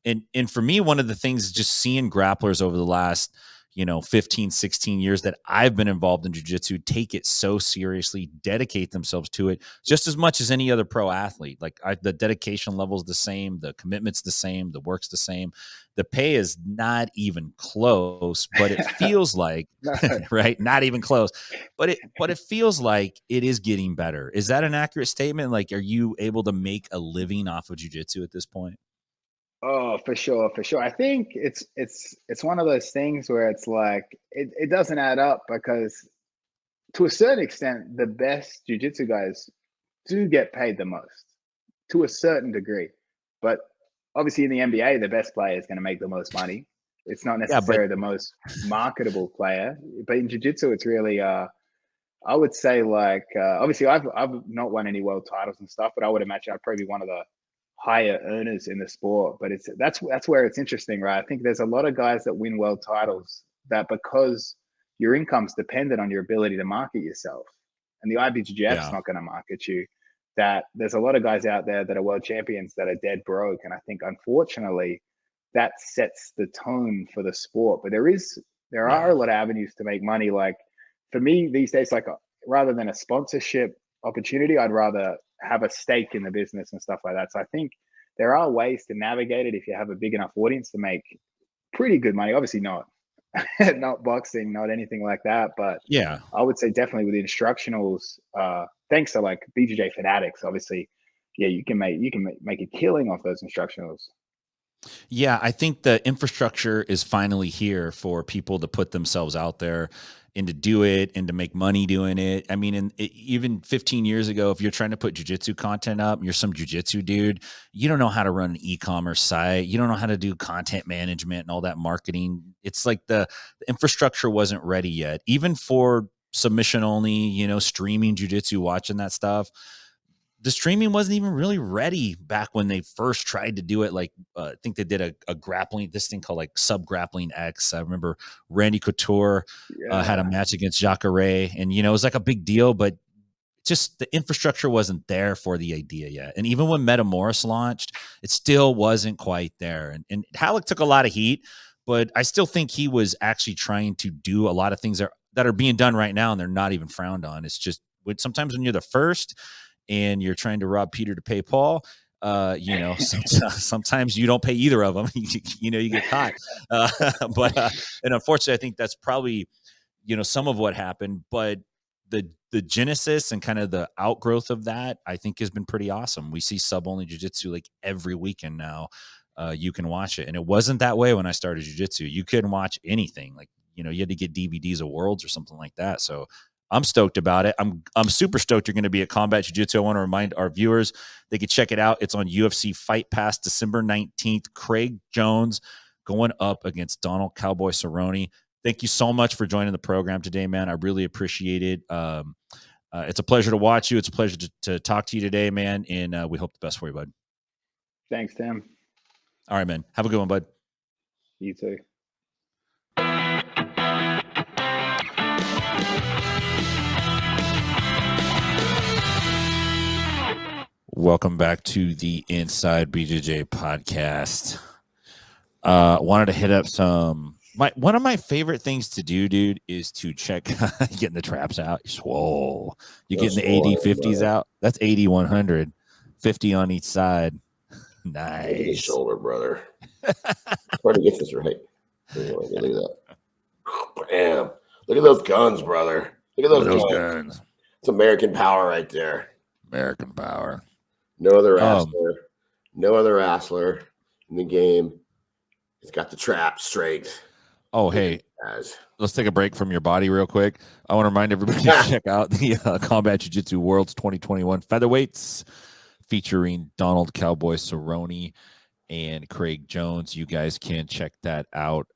And for me, one of the things is just seeing grapplers over the last 15, 16 years that I've been involved in jiu-jitsu take it so seriously, dedicate themselves to it just as much as any other pro athlete. Like the dedication level is the same, the commitment's the same, the work's the same. The pay is not even close, but it feels like right, not even close. But it feels like it is getting better. Is that an accurate statement? Like, are you able to make a living off of jiu-jitsu at this point? Oh, for sure, for sure. I think it's one of those things where it's like it doesn't add up because to a certain extent, the best jiu-jitsu guys do get paid the most to a certain degree. But obviously in the NBA, the best player is going to make the most money. It's not Yeah, but necessarily the most marketable player, but in jiu-jitsu, it's really I would say like obviously I've not won any world titles and stuff, but I would imagine I'd probably be one of the higher earners in the sport. But that's where it's interesting, right? I think there's a lot of guys that win world titles that because your income's dependent on your ability to market yourself, and the IBJJF's yeah, not going to market you. That there's a lot of guys out there that are world champions that are dead broke, and I think unfortunately that sets the tone for the sport. But there are yeah, a lot of avenues to make money. Like for me these days, like rather than a sponsorship opportunity, I'd rather have a stake in the business and stuff like that. So I think there are ways to navigate it if you have a big enough audience to make pretty good money. Obviously not not boxing, not anything like that, but yeah. I would say definitely with the instructionals, thanks to like BJJ fanatics, obviously, yeah, you can make a killing off those instructionals. Yeah, I think the infrastructure is finally here for people to put themselves out there and to do it and to make money doing it. I mean, even 15 years ago, if you're trying to put jujitsu content up, you're some jujitsu dude, you don't know how to run an e-commerce site. You don't know how to do content management and all that marketing. It's like the infrastructure wasn't ready yet, even for submission only, streaming jujitsu, watching that stuff. The streaming wasn't even really ready back when they first tried to do it. Like, I think they did a grappling, this thing called like Sub Grappling X. I remember Randy Couture had a Yeah, match against Jacare, and it was like a big deal, but just the infrastructure wasn't there for the idea yet. And even when Metamoris launched, it still wasn't quite there. And Halleck took a lot of heat, but I still think he was actually trying to do a lot of things that are being done right now, and they're not even frowned on. It's just sometimes when you're the first and you're trying to rob Peter to pay Paul, sometimes you don't pay either of them. You get caught. And unfortunately, I think that's probably some of what happened. But the genesis and kind of the outgrowth of that, I think, has been pretty awesome. We see sub only jiu-jitsu like every weekend now. You can watch it, and it wasn't that way when I started jiu-jitsu. You couldn't watch anything. Like you had to get DVDs of Worlds or something like that. So I'm stoked about it. I'm super stoked you're going to be at Combat Jiu-Jitsu. I want to remind our viewers they can check it out. It's on UFC Fight Pass December 19th. Craig Jones going up against Donald Cowboy Cerrone. Thank you so much for joining the program today, man. I really appreciate it. It's a pleasure to watch you. It's a pleasure to talk to you today, man. And we hope the best for you, bud. thanks, Tim. All right, man. Have a good one, bud. You too. Welcome back to the Inside BJJ podcast. Wanted to hit up one of my favorite things to do, dude, is to check getting the traps out. You're swole. You're getting the AD 50s out. That's 80 100, 50 on each side. Nice. Look at his shoulder, brother. Hard to get this right. Anyway, look at that. Bam. Look at those guns, brother. Look at those guns. It's American power right there. American power. No other wrestler. No other wrestler in the game. He's got the trap straight. Oh, hey, let's take a break from your body real quick. I want to remind everybody to check out the Combat Jiu-Jitsu Worlds 2021 Featherweights featuring Donald Cowboy Cerrone. and Craig Jones. You guys can check that out.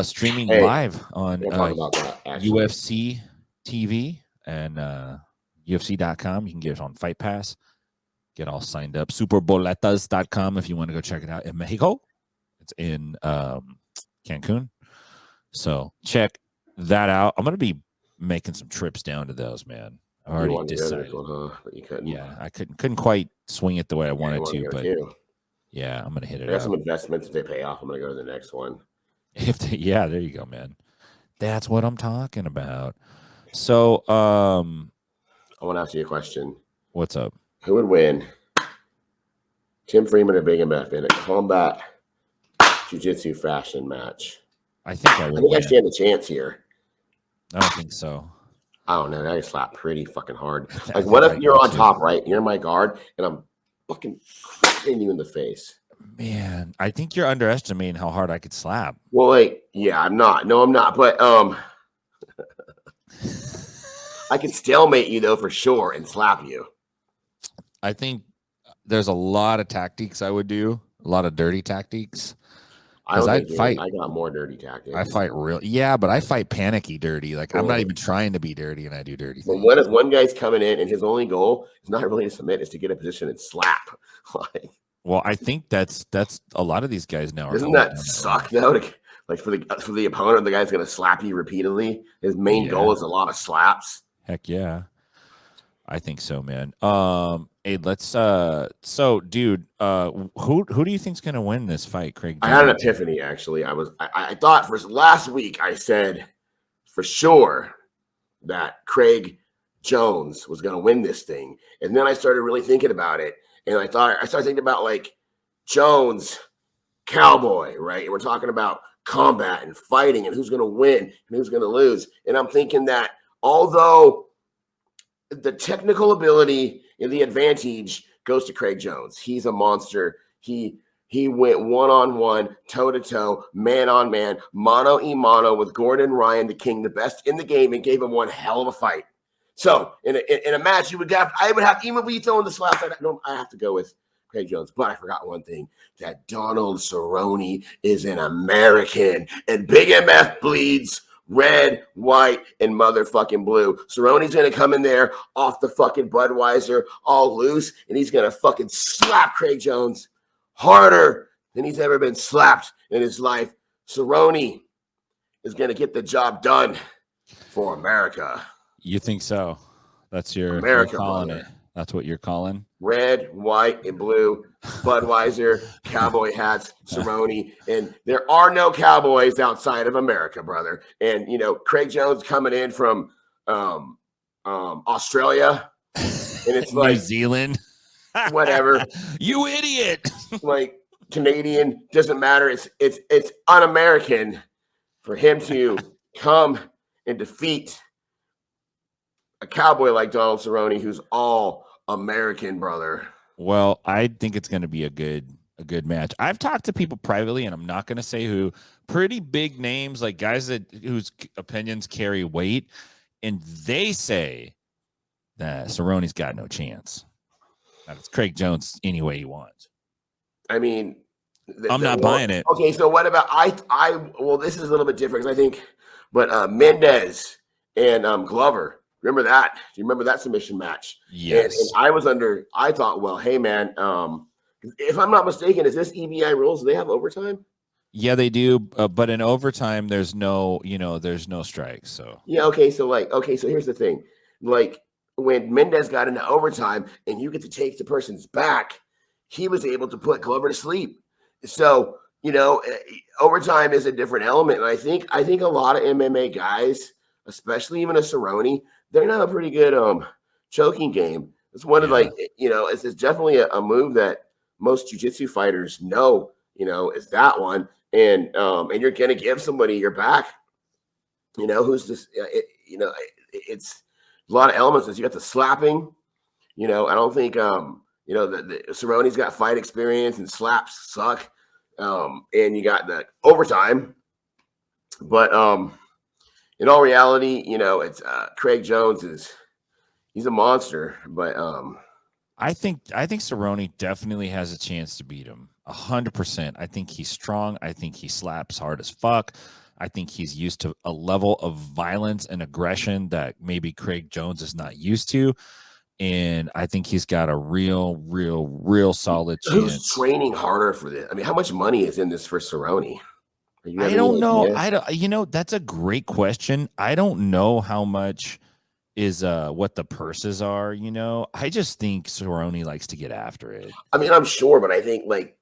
Streaming live on UFC TV and UFC.com. You can get it on Fight Pass. Get all signed up. Superboletas.com if you want to go check it out in Mexico. It's in Cancun. So check that out. I'm going to be making some trips down to those, man. I already decided. But you couldn't. Yeah, I couldn't quite swing it the way I wanted to, but yeah, I'm going to hit it I got some investments. If they pay off, I'm going to go to the next one. Yeah, there you go, man. That's what I'm talking about. So, I want to ask you a question. What's up? Who would win? Tim Freeman or Big MF in a combat jiu-jitsu fashion match? I think I stand a chance here. I don't think so. I don't know. I get slapped pretty fucking hard. Like, what if you're on top, right? You're my guard, and I'm fucking hitting you in the face. Man, I think you're underestimating how hard I could slap. Well, like, yeah, I'm not. No, I'm not. But I can stalemate you though for sure and slap you. I think there's a lot of tactics I would do, a lot of dirty tactics. I got more dirty tactics. I fight but I fight panicky dirty. Like I'm not even trying to be dirty, and I do dirty things. What if one guy's coming in and his only goal is not really to submit, is to get a position and slap? Well, I think that's a lot of these guys now. Doesn't that suck though? Like for the opponent, the guy's going to slap you repeatedly. His main goal is a lot of slaps. Heck yeah, I think so, man. Hey, let's. So, dude, who do you think's going to win this fight, Craig? I had an epiphany actually. I thought for last week I said for sure that Craig Jones was going to win this thing, and then I started really thinking about it. And I started thinking about like Jones, Cowboy, right? And we're talking about combat and fighting and who's going to win and who's going to lose. And I'm thinking that although the technical ability and the advantage goes to Craig Jones, he's a monster. He went one-on-one, toe-to-toe, man-on-man, mano-a-mano with Gordon Ryan, the king, the best in the game, and gave him one hell of a fight. So in a match, I would have, even if we throw in the slaps, I have to go with Craig Jones. But I forgot one thing, that Donald Cerrone is an American, and Big MF bleeds red, white, and motherfucking blue. Cerrone's going to come in there off the fucking Budweiser all loose, and he's going to fucking slap Craig Jones harder than he's ever been slapped in his life. Cerrone is going to get the job done for America. You think so? That's your America, calling brother. It. That's what you're calling. Red, white, and blue, Budweiser, cowboy hats, Cerrone, and there are no cowboys outside of America, brother. And Craig Jones coming in from Australia, and it's like New Zealand, whatever. You idiot! Like Canadian, doesn't matter. It's un-American for him to come and defeat a cowboy like Donald Cerrone, who's all American, brother. Well, I think it's going to be a good match. I've talked to people privately, and I'm not going to say who, pretty big names, like guys whose opinions carry weight, and they say that Cerrone's got no chance. That it's Craig Jones any way he wants. I mean, I'm not buying it. Okay, so what about well, this is a little bit different because I think, but Mendez and Glover. Remember that? Do you remember that submission match? Yes. And I thought, well, hey, man, if I'm not mistaken, is this EBI rules? Do they have overtime? Yeah, they do. But in overtime, there's no strikes. So yeah. Okay. So here's the thing. Like when Mendez got into overtime and you get to take the person's back, he was able to put Glover to sleep. So, overtime is a different element. And I think a lot of MMA guys, especially even a Cerrone, they're not a pretty good choking game. It's one of it's definitely a move that most jiu-jitsu fighters know, is that one. And you're going to give somebody your back, who's this, it's a lot of elements. You got the slapping, I don't think, the Cerrone's got fight experience and slaps suck. And you got the overtime, but, in all reality, it's Craig Jones he's a monster, but I think Cerrone definitely has a chance to beat him. 100%. I think he's strong. I think he slaps hard as fuck. I think he's used to a level of violence and aggression that maybe Craig Jones is not used to. And I think he's got a real solid Who's chance. training harder for this? I mean, how much money is in this for Cerrone? I don't know. That's a great question. I don't know how much is what the purses are, I just think Cerrone likes to get after it. I mean, I'm sure, but I think like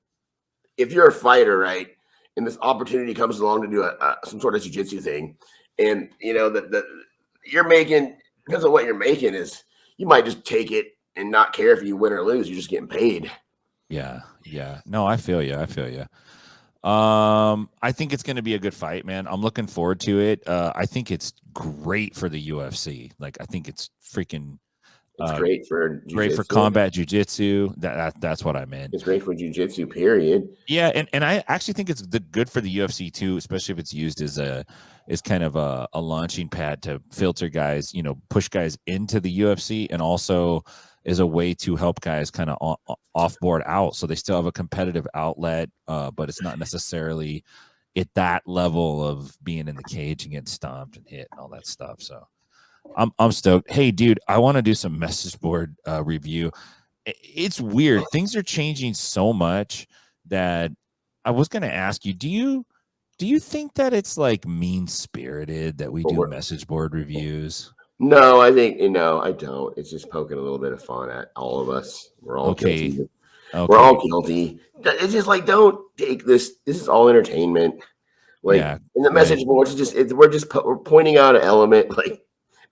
if you're a fighter, right, and this opportunity comes along to do some sort of jiu-jitsu thing, and that you're making, because of what you're making, is you might just take it and not care if you win or lose. You're just getting paid. Yeah. No, I feel you. I think it's going to be a good fight, man. I'm looking forward to it. I think it's great for the UFC. Like, I think it's freaking it's great for combat jiu-jitsu. That's what I meant. It's great for jiu-jitsu, period. Yeah, and I actually think it's good for the UFC too, especially if it's used as kind of a launching pad to filter guys, push guys into the UFC, and also is a way to help guys kind of offboard out, so they still have a competitive outlet, but it's not necessarily at that level of being in the cage and getting stomped and hit and all that stuff. So I'm stoked. Hey, dude, I want to do some message board review. It's weird. Things are changing so much that I was going to ask you, do you think that it's like mean-spirited that we do message board reviews? No, I think I don't. It's just poking a little bit of fun at all of us. We're all guilty. We're all guilty. It's just like, don't take this. This is all entertainment. Like, in the message boards, we're pointing out an element. Like,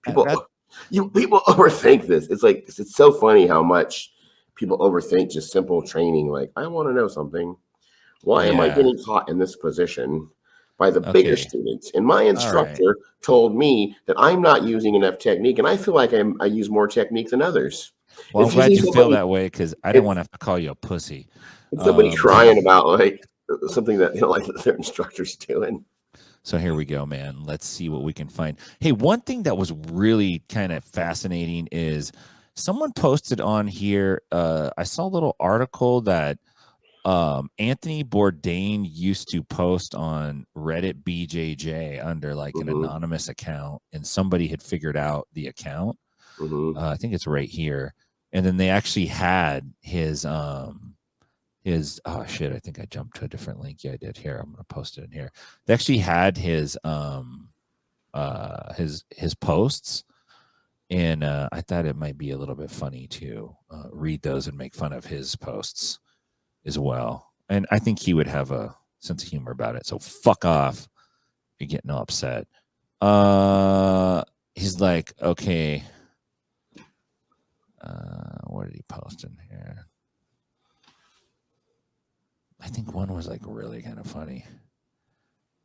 people overthink this. It's like, it's so funny how much people overthink just simple training. Like, I want to know something. Why am I getting caught in this position by the bigger students? And my instructor told me that I'm not using enough technique, and I feel like I use more technique than others. Well, I'm glad you feel that way, because I don't want to have to call you a pussy. Somebody crying about like something that like their instructor's doing. So here we go, man. Let's see what we can find. Hey, one thing that was really kind of fascinating is someone posted on here. I saw a little article that Anthony Bourdain used to post on Reddit BJJ under like an anonymous account, and somebody had figured out the account. I think it's right here. And then they actually had his oh shit, I think I jumped to a different link. Yeah, I did. Here, I'm gonna post it in here. They actually had his posts, and I thought it might be a little bit funny to read those and make fun of his posts as well. And I think he would have a sense of humor about it. So fuck off. You're getting all upset. He's like, okay. What did he post in here? I think one was like really kind of funny.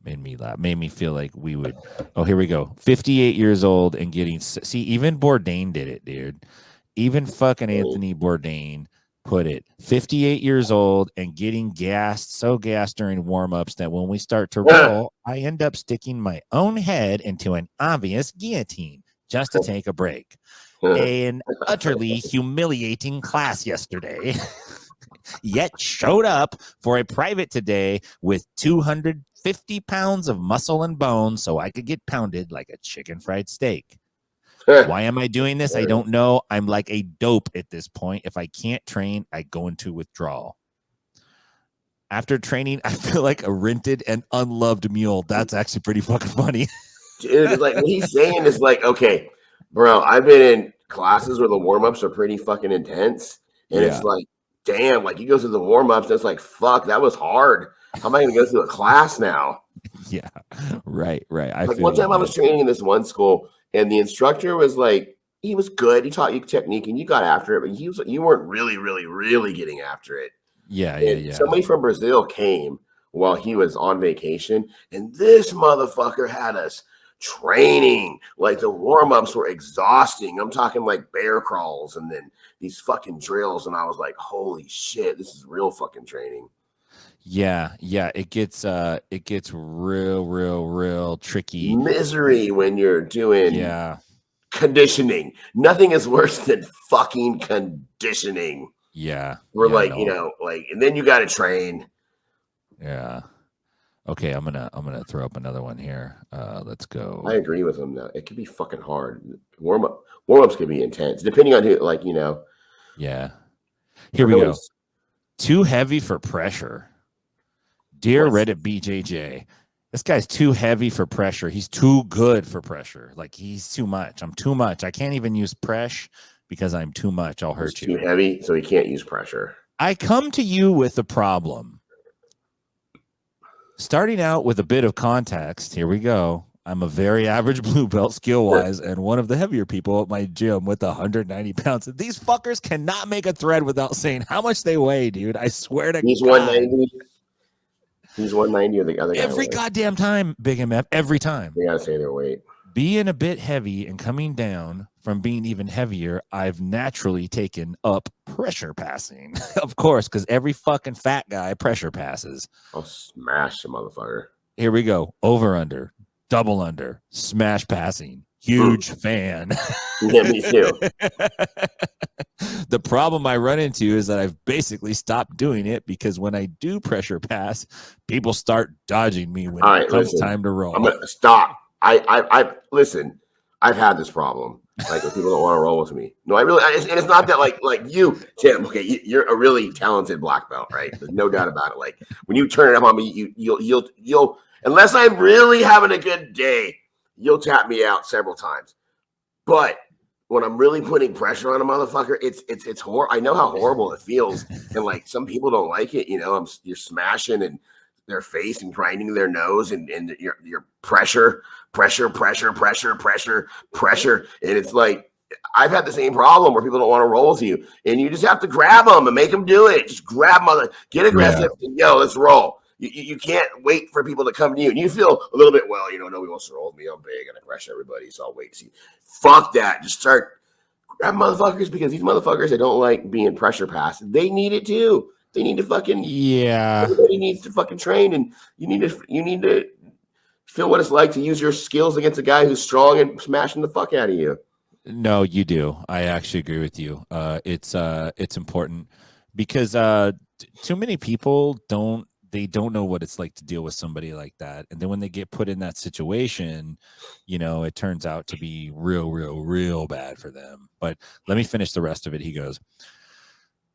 Made me laugh. Made me feel like we would. Oh, here we go. 58 years old and getting. See, even Bourdain did it, dude. Even fucking Anthony Bourdain put it. 58 years old and getting gassed, so gassed during warm-ups that when we start to roll, I end up sticking my own head into an obvious guillotine just to take a break. An utterly humiliating class yesterday. Yet showed up for a private today with 250 pounds of muscle and bone so I could get pounded like a chicken fried steak. Why am I doing this? I don't know. I'm like a dope at this point. If I can't train, I go into withdrawal. After training, I feel like a rented and unloved mule. That's actually pretty fucking funny. Dude, like what he's saying is like, okay, bro, I've been in classes where the warm-ups are pretty fucking intense. And it's like, damn, like you go through the warm-ups, and it's like, fuck, that was hard. How am I going to go through a class now? Yeah, right. Like one time I was training in this one school, and the instructor was like, he was good. He taught you technique, and you got after it, but you weren't really getting after it. Yeah. Somebody from Brazil came while he was on vacation, and this motherfucker had us training. Like the warm-ups were exhausting. I'm talking like bear crawls and then these fucking drills, and I was like, holy shit, this is real fucking training. Yeah, it gets real tricky. Misery when you're doing conditioning. Nothing is worse than fucking conditioning. Yeah. We're yeah, like, no. you know, like, and then you got to train. Yeah. Okay, I'm gonna throw up another one here. Let's go. I agree with him though. It can be fucking hard. Warm-ups can be intense, depending on who, like, you know. Yeah. Here we go. Too heavy for pressure. Dear Reddit BJJ, this guy's too heavy for pressure. He's too good for pressure. Like, he's too much. I'm too much. I can't even use press because I'm too much. I'll hurt you. Too heavy, so he can't use pressure. I come to you with a problem. Starting out with a bit of context, here we go. I'm a very average blue belt skill-wise and one of the heavier people at my gym with 190 pounds. These fuckers cannot make a thread without saying how much they weigh, dude. I swear to God. He's 190. He's 190 or the other guy. Every goddamn time, Big MF, every time. They got to say their weight. Being a bit heavy and coming down from being even heavier, I've naturally taken up pressure passing. Of course, because every fucking fat guy pressure passes. I'll smash the motherfucker. Here we go. Over, under, double under, smash passing. Huge fan. Yeah, me too. The problem I run into is that I've basically stopped doing it because when I do pressure pass, people start dodging me when it comes time to roll. I'm gonna stop. I listen. I've had this problem. Like, when people don't want to roll with me. No, I really. And it's not that like you, Tim. Okay, you're a really talented black belt, right? There's no doubt about it. Like, when you turn it up on me, you'll unless I'm really having a good day, you'll tap me out several times. But when I'm really putting pressure on a motherfucker, it's horrible. I know how horrible it feels, and like, some people don't like it. You know, you're smashing and their face and grinding their nose and your pressure, and it's like, I've had the same problem where people don't want to roll with you, and you just have to grab them and make them do it. Just grab them, get aggressive, and let's roll. You can't wait for people to come to you, and you feel a little bit, well, nobody wants to roll with me. I'm big and I crush everybody, so I'll wait to see. Fuck that. Just start grab motherfuckers, because these motherfuckers that don't like being pressure passed, they need it too. They need to fucking Everybody needs to fucking train, and you need to feel what it's like to use your skills against a guy who's strong and smashing the fuck out of you. No, you do. I actually agree with you. It's important because too many people don't know what it's like to deal with somebody like that, and then when they get put in that situation, it turns out to be real bad for them. But let me finish the rest of it. He goes,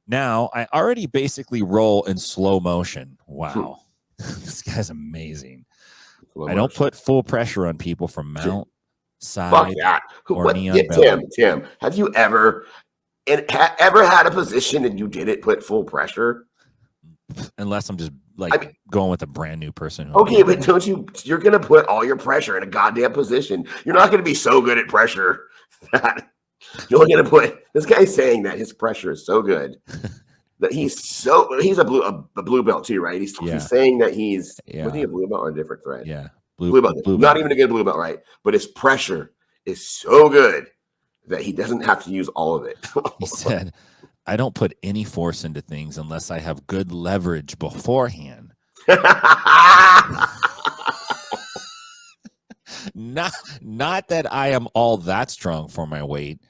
now, I already basically roll in slow motion. Wow. This guy's amazing. I don't put full pressure on people from mount, side, fuck that. or knee on belly. Tim, have you ever had a position and you didn't put full pressure? Unless I'm just going with a brand new person. Okay, but you're going to put all your pressure in a goddamn position. You're not going to be so good at pressure that you're going to put, this guy's saying that his pressure is so good that he's a blue belt too, right? He's saying that was he a blue belt or a different thread? Yeah. Blue belt. Not even a good blue belt, right? But his pressure is so good that he doesn't have to use all of it. He said, I don't put any force into things unless I have good leverage beforehand. Not that I am all that strong for my weight.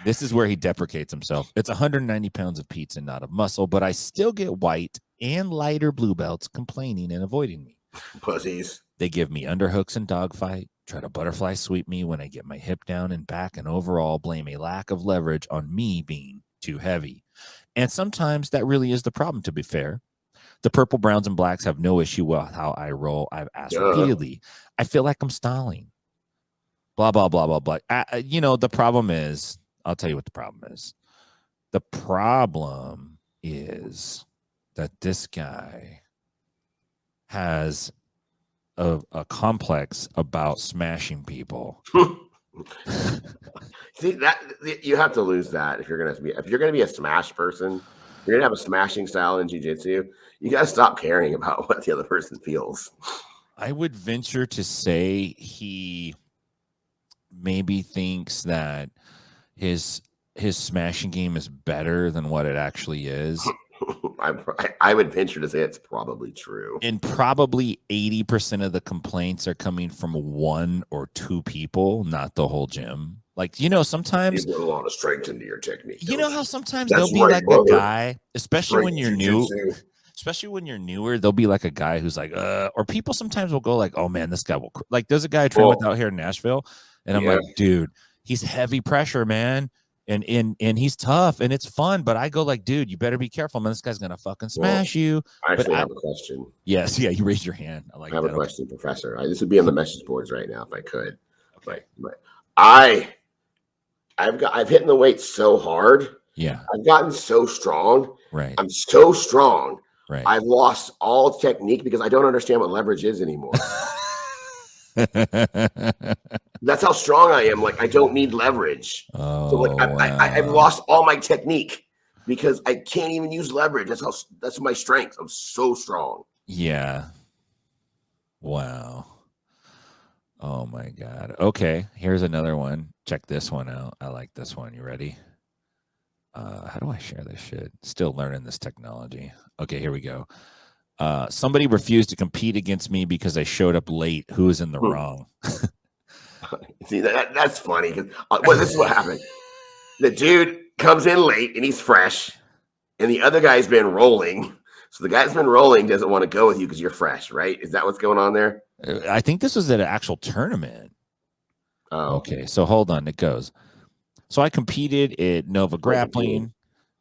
This is where he deprecates himself. It's 190 pounds of pizza, not of muscle, but I still get white and lighter blue belts complaining and avoiding me. Pussies. They give me underhooks and dogfight, try to butterfly sweep me when I get my hip down and back, and overall blame a lack of leverage on me being too heavy. And sometimes that really is the problem, to be fair. The purple, browns, and blacks have no issue with how I roll. I've asked repeatedly. I feel like I'm stalling. Blah, blah, blah, blah, blah. The problem is, I'll tell you what the problem is. The problem is that this guy has a complex about smashing people. See, that you have to lose that if you're gonna be a smash person. You're gonna have a smashing style in jiu-jitsu. You gotta stop caring about what the other person feels. I would venture to say he maybe thinks that his smashing game is better than what it actually is. I would venture to say it's probably true. And probably 80% of the complaints are coming from one or two people, not the whole gym. Like, you know, sometimes you put a lot of strength into your technique. You know how sometimes That's there'll be right, like brother. a guy, especially when you're new, Jiu-jitsu. especially when you're newer, there'll be like a guy who's like, or people sometimes will go like, oh man, this guy will, like, there's a guy I train with out here in Nashville, and I'm like, dude, he's heavy pressure, man, and he's tough and it's fun, but I go like, dude, you better be careful, man, this guy's gonna fucking smash you. I actually have a question. Yes, yeah, you raised your hand. I like. I have that. a question, Professor. This would be on the message boards right now if I could. Okay. But I've hit the weight so hard. Yeah. I've gotten so strong. Right. I'm so strong. Right. I've lost all technique because I don't understand what leverage is anymore. That's how strong I am. Like, I don't need leverage. Oh, so like I've lost all my technique because I can't even use leverage. That's my strength. I'm so strong. Yeah. Wow. Oh my God. Okay, here's another one. Check this one out. I like this one. You ready? How do I share this shit? Still learning this technology. Okay, here we go. Somebody refused to compete against me because I showed up late. Who is in the wrong? See, that's funny because this is what happened. The dude comes in late and he's fresh, and the other guy's been rolling. So the guy that's been rolling doesn't want to go with you because you're fresh, right? Is that what's going on there? I think this was at an actual tournament. Oh, okay. So hold on. It goes. So I competed at Nova Grappling,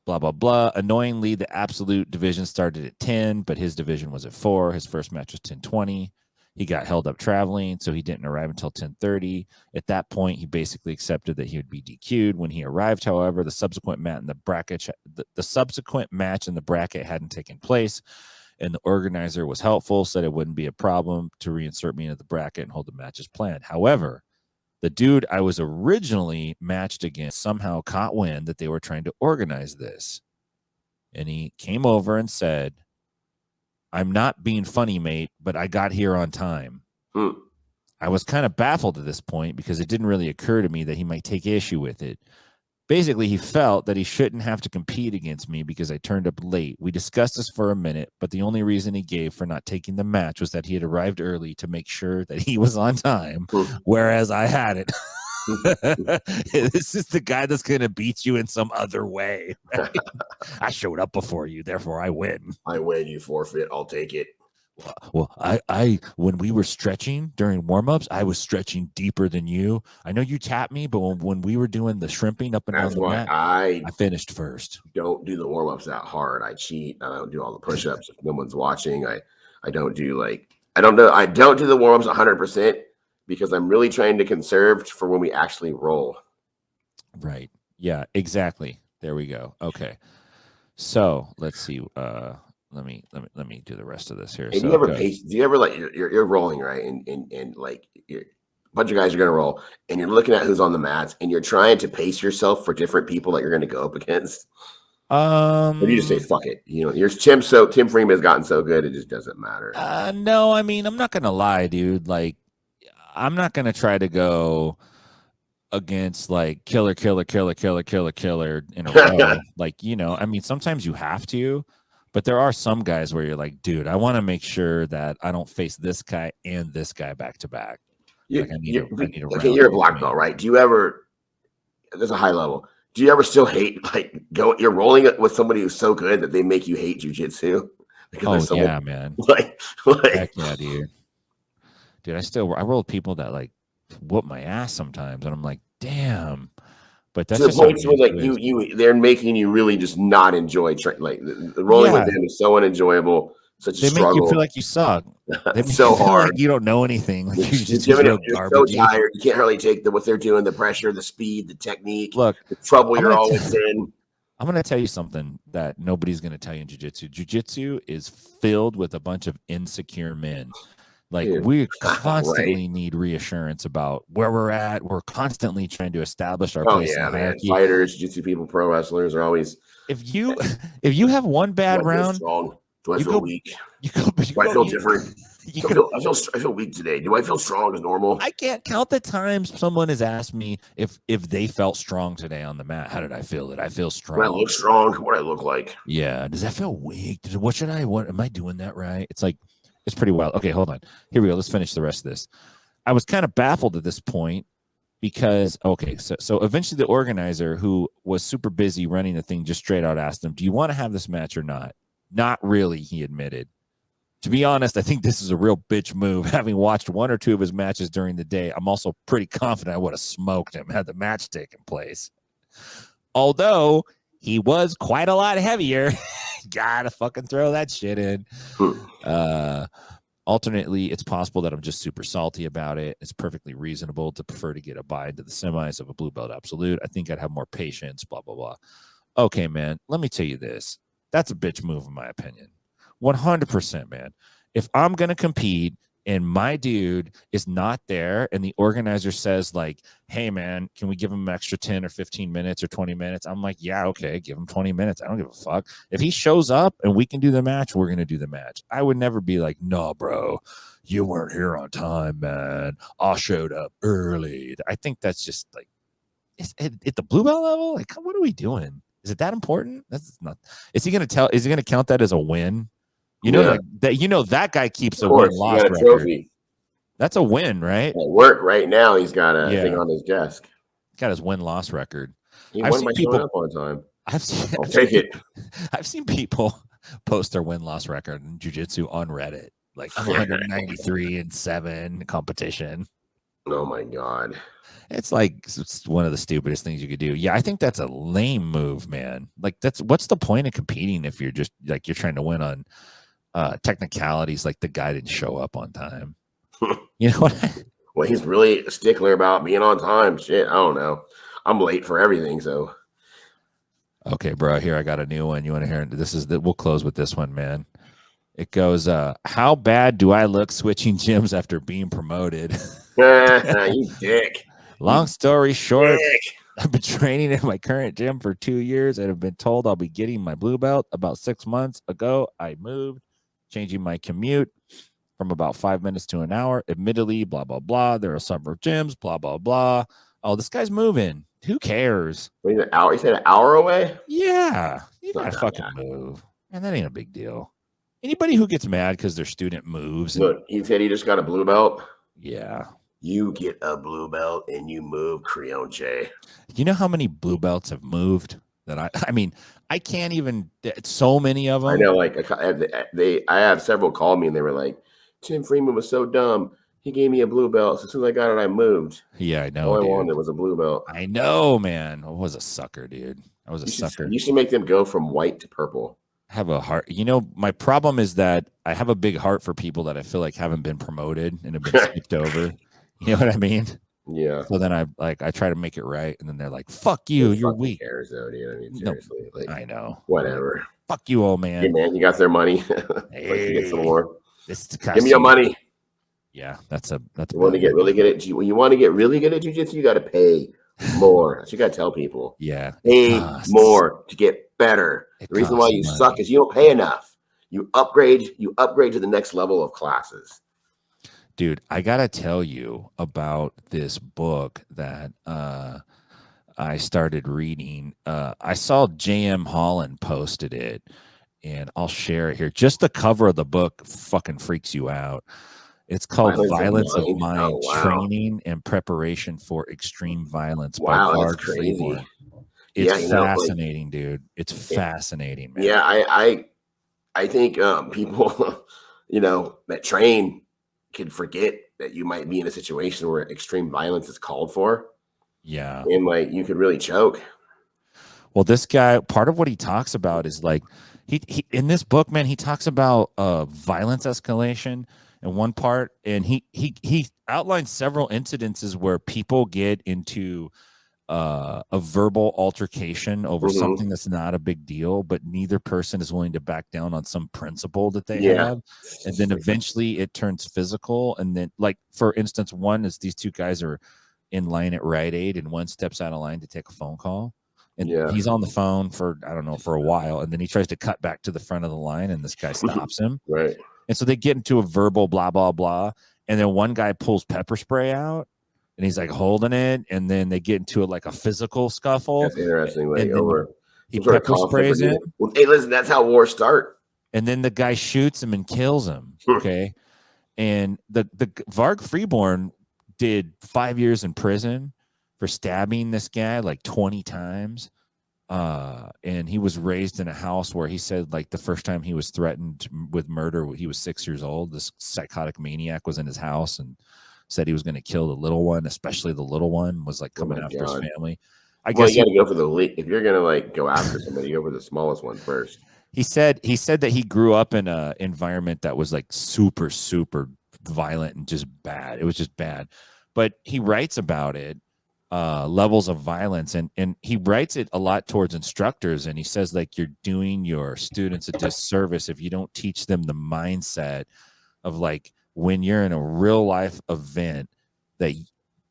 blah, blah, blah. Annoyingly, the absolute division started at 10, but his division was at 4. His first match was 10:20. He got held up traveling, so he didn't arrive until 10:30. At that point, he basically accepted that he would be DQ'd. When he arrived, however, the subsequent match in the bracket, hadn't taken place, and the organizer was helpful, said it wouldn't be a problem to reinsert me into the bracket and hold the match as planned. However, the dude I was originally matched against somehow caught wind that they were trying to organize this. And he came over and said, I'm not being funny, mate, but I got here on time. I was kind of baffled at this point because it didn't really occur to me that he might take issue with it. Basically, he felt that he shouldn't have to compete against me because I turned up late. We discussed this for a minute, but the only reason he gave for not taking the match was that he had arrived early to make sure that he was on time, whereas I hadn't. This is the guy that's going to beat you in some other way. Right? I showed up before you, therefore I win. I win, you forfeit. I'll take it. Well, I when we were stretching during warm-ups, I was stretching deeper than you. I know you tapped me, but when we were doing the shrimping up and down the mat, I finished first. Don't do the warm-ups that hard. I cheat. I don't do all the push-ups if no one's watching. I don't do I don't do the warm-ups 100% because I'm really trying to conserve for when we actually roll. Right. Yeah, exactly. There we go. Okay. So let's see. Let me do the rest of this here. And so, do you ever like you're rolling, right? And like a bunch of guys are gonna roll, and you're looking at who's on the mats, and you're trying to pace yourself for different people that you're gonna go up against. Or do you just say fuck it? You know, Tim Freeman has gotten so good, it just doesn't matter. No, I mean, I'm not gonna lie, dude. Like, I'm not gonna try to go against like killer in a row. Like, you know, I mean, sometimes you have to. But there are some guys where you're like, dude, I want to make sure that I don't face this guy and this guy back to back. Like, I need a okay, you're a black belt, right? Do you ever, there's a high level, do you ever still hate, like, you're rolling it with somebody who's so good that they make you hate jiu-jitsu? Because yeah, man. Like, heck yeah, dude. Dude, I roll people that like whoop my ass sometimes, and I'm like, damn. But that's to the point where like they're making you really just not enjoy like the rolling with them is so unenjoyable, such a struggle. They make you feel like you suck. They make so you feel hard. Like you don't know anything. Like you're so tired. You can't hardly take what they're doing, the pressure, the speed, the technique. Look, the trouble you're always in. I'm going to tell you something that nobody's going to tell you in jiu-jitsu. Jiu-jitsu is filled with a bunch of insecure men. Like, we constantly need reassurance about where we're at. We're constantly trying to establish our place in the hierarchy. Fighters, jiu-jitsu people, pro wrestlers are always. If you have one bad round, do I feel weak? Do I feel different? I feel weak today. Do I feel strong as normal? I can't count the times someone has asked me if they felt strong today on the mat. How did I feel? Did I feel strong? Do I look strong? What do I look like? Yeah. Does that feel weak? What am I doing that right? It's like, it's pretty wild. Okay, hold on. Here we go. Let's finish the rest of this. I was kind of baffled at this point because so eventually the organizer, who was super busy running the thing, just straight out asked him, "Do you want to have this match or not?" Not really, he admitted. To be honest, I think this is a real bitch move. Having watched one or two of his matches during the day, I'm also pretty confident I would have smoked him had the match taken place. Although he was quite a lot heavier. Gotta fucking throw that shit in. Alternately, it's possible that I'm just super salty about it. It's perfectly reasonable to prefer to get a bye into the semis of a blue belt absolute. I think I'd have more patience, blah, blah, blah. Okay, man, let me tell you this. That's a bitch move, in my opinion. 100%, man. If I'm going to compete and my dude is not there and the organizer says, like, hey, man, can we give him an extra 10 or 15 minutes or 20 minutes? I'm like, yeah, okay, give him 20 minutes. I don't give a fuck. If he shows up and we can do the match, we're going to do the match. I would never be like, no, bro, you weren't here on time, man. I showed up early. I think that's just like, at the blue belt level, like, what are we doing? Is it that important? That's not. Is he going to count that as a win? You know, like that. You know, that guy keeps a win-loss record. Trophy. That's a win, right? At work right now, he's got a thing on his desk. Got his win-loss record. He won by showing up on time. I'll take it. I've seen people post their win-loss record in jiu-jitsu on Reddit, like 193-7 competition. Oh my god. It's like it's one of the stupidest things you could do. Yeah, I think that's a lame move, man. Like, what's the point of competing if you're just like you're trying to win on technicalities, like the guy didn't show up on time. You know what? Well, he's really a stickler about being on time. Shit, I don't know. I'm late for everything, so. Okay, bro. Here, I got a new one. You want to hear it? We'll close with this one, man. It goes, how bad do I look switching gyms after being promoted? You dick. Long story short, I've been training in my current gym for 2 years and have been told I'll be getting my blue belt. About 6 months ago, I moved, changing my commute from about 5 minutes to an hour. Admittedly, blah, blah, blah. There are several gyms, blah, blah, blah. Oh, this guy's moving. Who cares? Wait, an hour? You said an hour away? Yeah. You gotta fucking move. And that ain't a big deal. Anybody who gets mad because their student moves. Look, he said he just got a blue belt. Yeah. You get a blue belt and you move, Creonche. You know how many blue belts have moved? That I mean, I can't even. So many of them. I know, like I have several call me and they were like, Tim Freeman was so dumb. He gave me a blue belt. So as soon as I got it, I moved. Yeah, I know. All I wanted was a blue belt. I know, man. I was a sucker, dude. I was a sucker. You should make them go from white to purple. Have a heart. You know, my problem is that I have a big heart for people that I feel like haven't been promoted and have been skipped over. You know what I mean? Yeah. So then I try to make it right, and then they're like, "Fuck you, you're weak." Cares, though, dude. I mean, seriously. No, I know. Whatever. Fuck you, old man. Hey, man, you got their money. Hey, get some more. Give me your money. Yeah, that's. You want to get really good at when you want to get really good at jiu-jitsu, you got to pay more. That's what you got to tell people. Yeah, pay more to get better. The reason why you suck is you don't pay enough. You upgrade to the next level of classes. Dude, I gotta tell you about this book that I started reading. I saw J.M. Holland posted it, and I'll share it here. Just the cover of the book fucking freaks you out. It's called Violence of Mind, Training and Preparation for Extreme Violence by Bart Freeborn. It's fascinating, dude. It's fascinating, man. Yeah, I think people, that train can forget that you might be in a situation where extreme violence is called for. Yeah. And like you could really choke. Well, this guy, part of what he talks about is like he in this book, man, he talks about violence escalation in one part, and he outlines several incidences where people get into a verbal altercation over something that's not a big deal, but neither person is willing to back down on some principle that they have, and then eventually it turns physical. And then, like, for instance, one is these two guys are in line at Rite Aid, and one steps out of line to take a phone call, and he's on the phone for for a while, and then he tries to cut back to the front of the line, and this guy stops him. Right. And so they get into a verbal blah blah blah, and then one guy pulls pepper spray out, and he's like holding it, and then they get into a physical scuffle. That's interesting. Like he pepper sprays him. Well, hey, listen, that's how wars start. And then the guy shoots him and kills him. Okay. And the Varg Freeborn did 5 years in prison for stabbing this guy like 20 times. And he was raised in a house where he said like the first time he was threatened with murder, he was 6 years old. This psychotic maniac was in his house and said he was going to kill the little one, especially the little one was like coming after his family. I guess you got to go for the lead. If you're going to like go after somebody, go for the smallest one first. He said that he grew up in a environment that was like super, super violent and just bad. It was just bad. But he writes about it, levels of violence, and he writes it a lot towards instructors. And he says like you're doing your students a disservice if you don't teach them the mindset of like when you're in a real life event that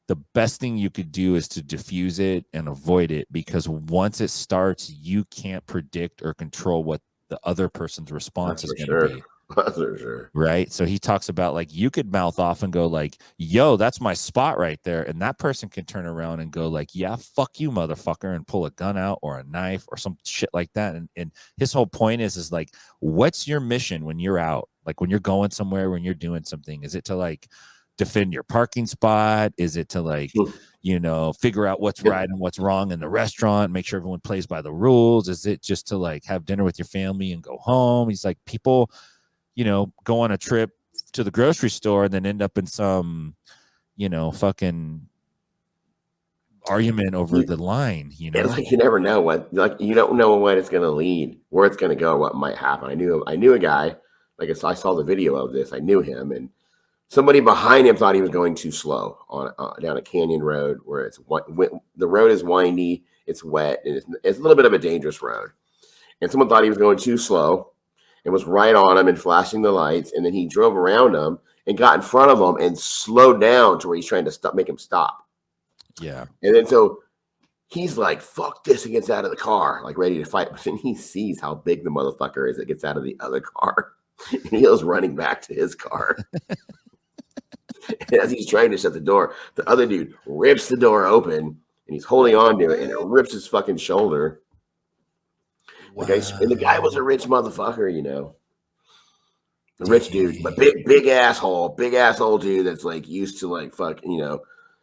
the best thing you could do is to diffuse it and avoid it, because once it starts, you can't predict or control what the other person's response is going to be. That's for sure. Right. So he talks about like you could mouth off and go like, yo, that's my spot right there. And that person can turn around and go like, yeah, fuck you, motherfucker, and pull a gun out or a knife or some shit like that. And his whole point is like, what's your mission when you're out? Like when you're going somewhere, when you're doing something, is it to like defend your parking spot? Is it to like, you know, figure out what's right and what's wrong in the restaurant, make sure everyone plays by the rules? Is it just to like have dinner with your family and go home? He's like, people, you know, go on a trip to the grocery store and then end up in some, you know, fucking argument over the line, you know? It's like you never know what, like you don't know what it's going to lead, where it's going to go, what might happen. I knew a guy, like I saw the video of this. I knew him, and somebody behind him thought he was going too slow on down a canyon road where the road is windy, it's wet, and it's a little bit of a dangerous road. And someone thought he was going too slow and was right on him and flashing the lights. And then he drove around him and got in front of him and slowed down to where he's trying to make him stop. Yeah. And then so he's like, fuck this, and gets out of the car, like ready to fight. But then he sees how big the motherfucker is that gets out of the other car. And he goes running back to his car. And as he's trying to shut the door, the other dude rips the door open and he's holding on to it, and it rips his fucking shoulder. Wow. And the guy was a rich motherfucker, you know. A rich dude, but big asshole dude that's like used to like fuck, you know,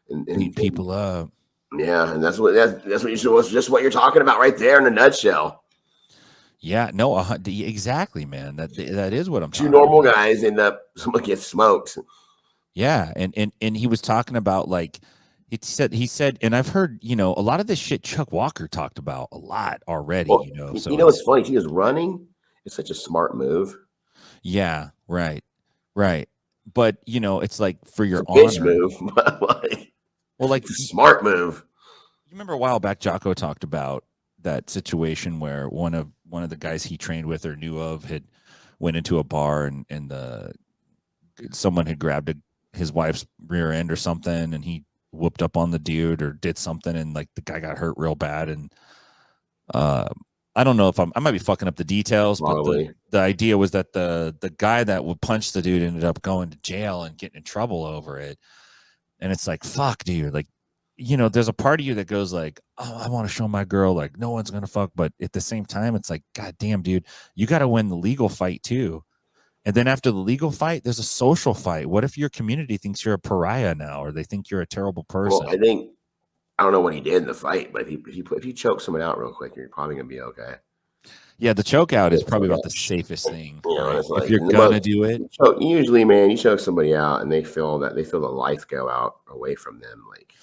and beat people up. Yeah, and that's what just what you're talking about right there in a nutshell. Yeah, no, exactly, man. That is what I'm talking about. Two normal about. Guys end up, someone gets smoked. Yeah, and he was talking about like he said, and I've heard, you know, a lot of this shit Chuck Walker talked about a lot already, well, you know. So you know what's funny? He was running. It's such a smart move. Yeah, right. But you know, it's like for your bitch honor move, but like, well, like it's a smart move. You remember a while back, Jocko talked about that situation where one of the guys he trained with or knew of had went into a bar and someone had grabbed his wife's rear end or something, and he whooped up on the dude or did something, and like the guy got hurt real bad. And I don't know if I might be fucking up the details, probably. But the idea was that the guy that would punch the dude ended up going to jail and getting in trouble over it. And it's like, fuck, dude. Like, you know, there's a part of you that goes like, oh, I want to show my girl like no one's gonna fuck, but at the same time, it's like, god damn, dude, you got to win the legal fight too. And then after the legal fight, there's a social fight. What if your community thinks you're a pariah now, or they think you're a terrible person? Well, I don't know what he did in the fight, but if you choke someone out real quick, you're probably gonna be okay. Yeah, the choke out is probably about the safest thing. You know, right? Like, if you're gonna do it, usually, man, you choke somebody out and they feel the life go out away from them. Like,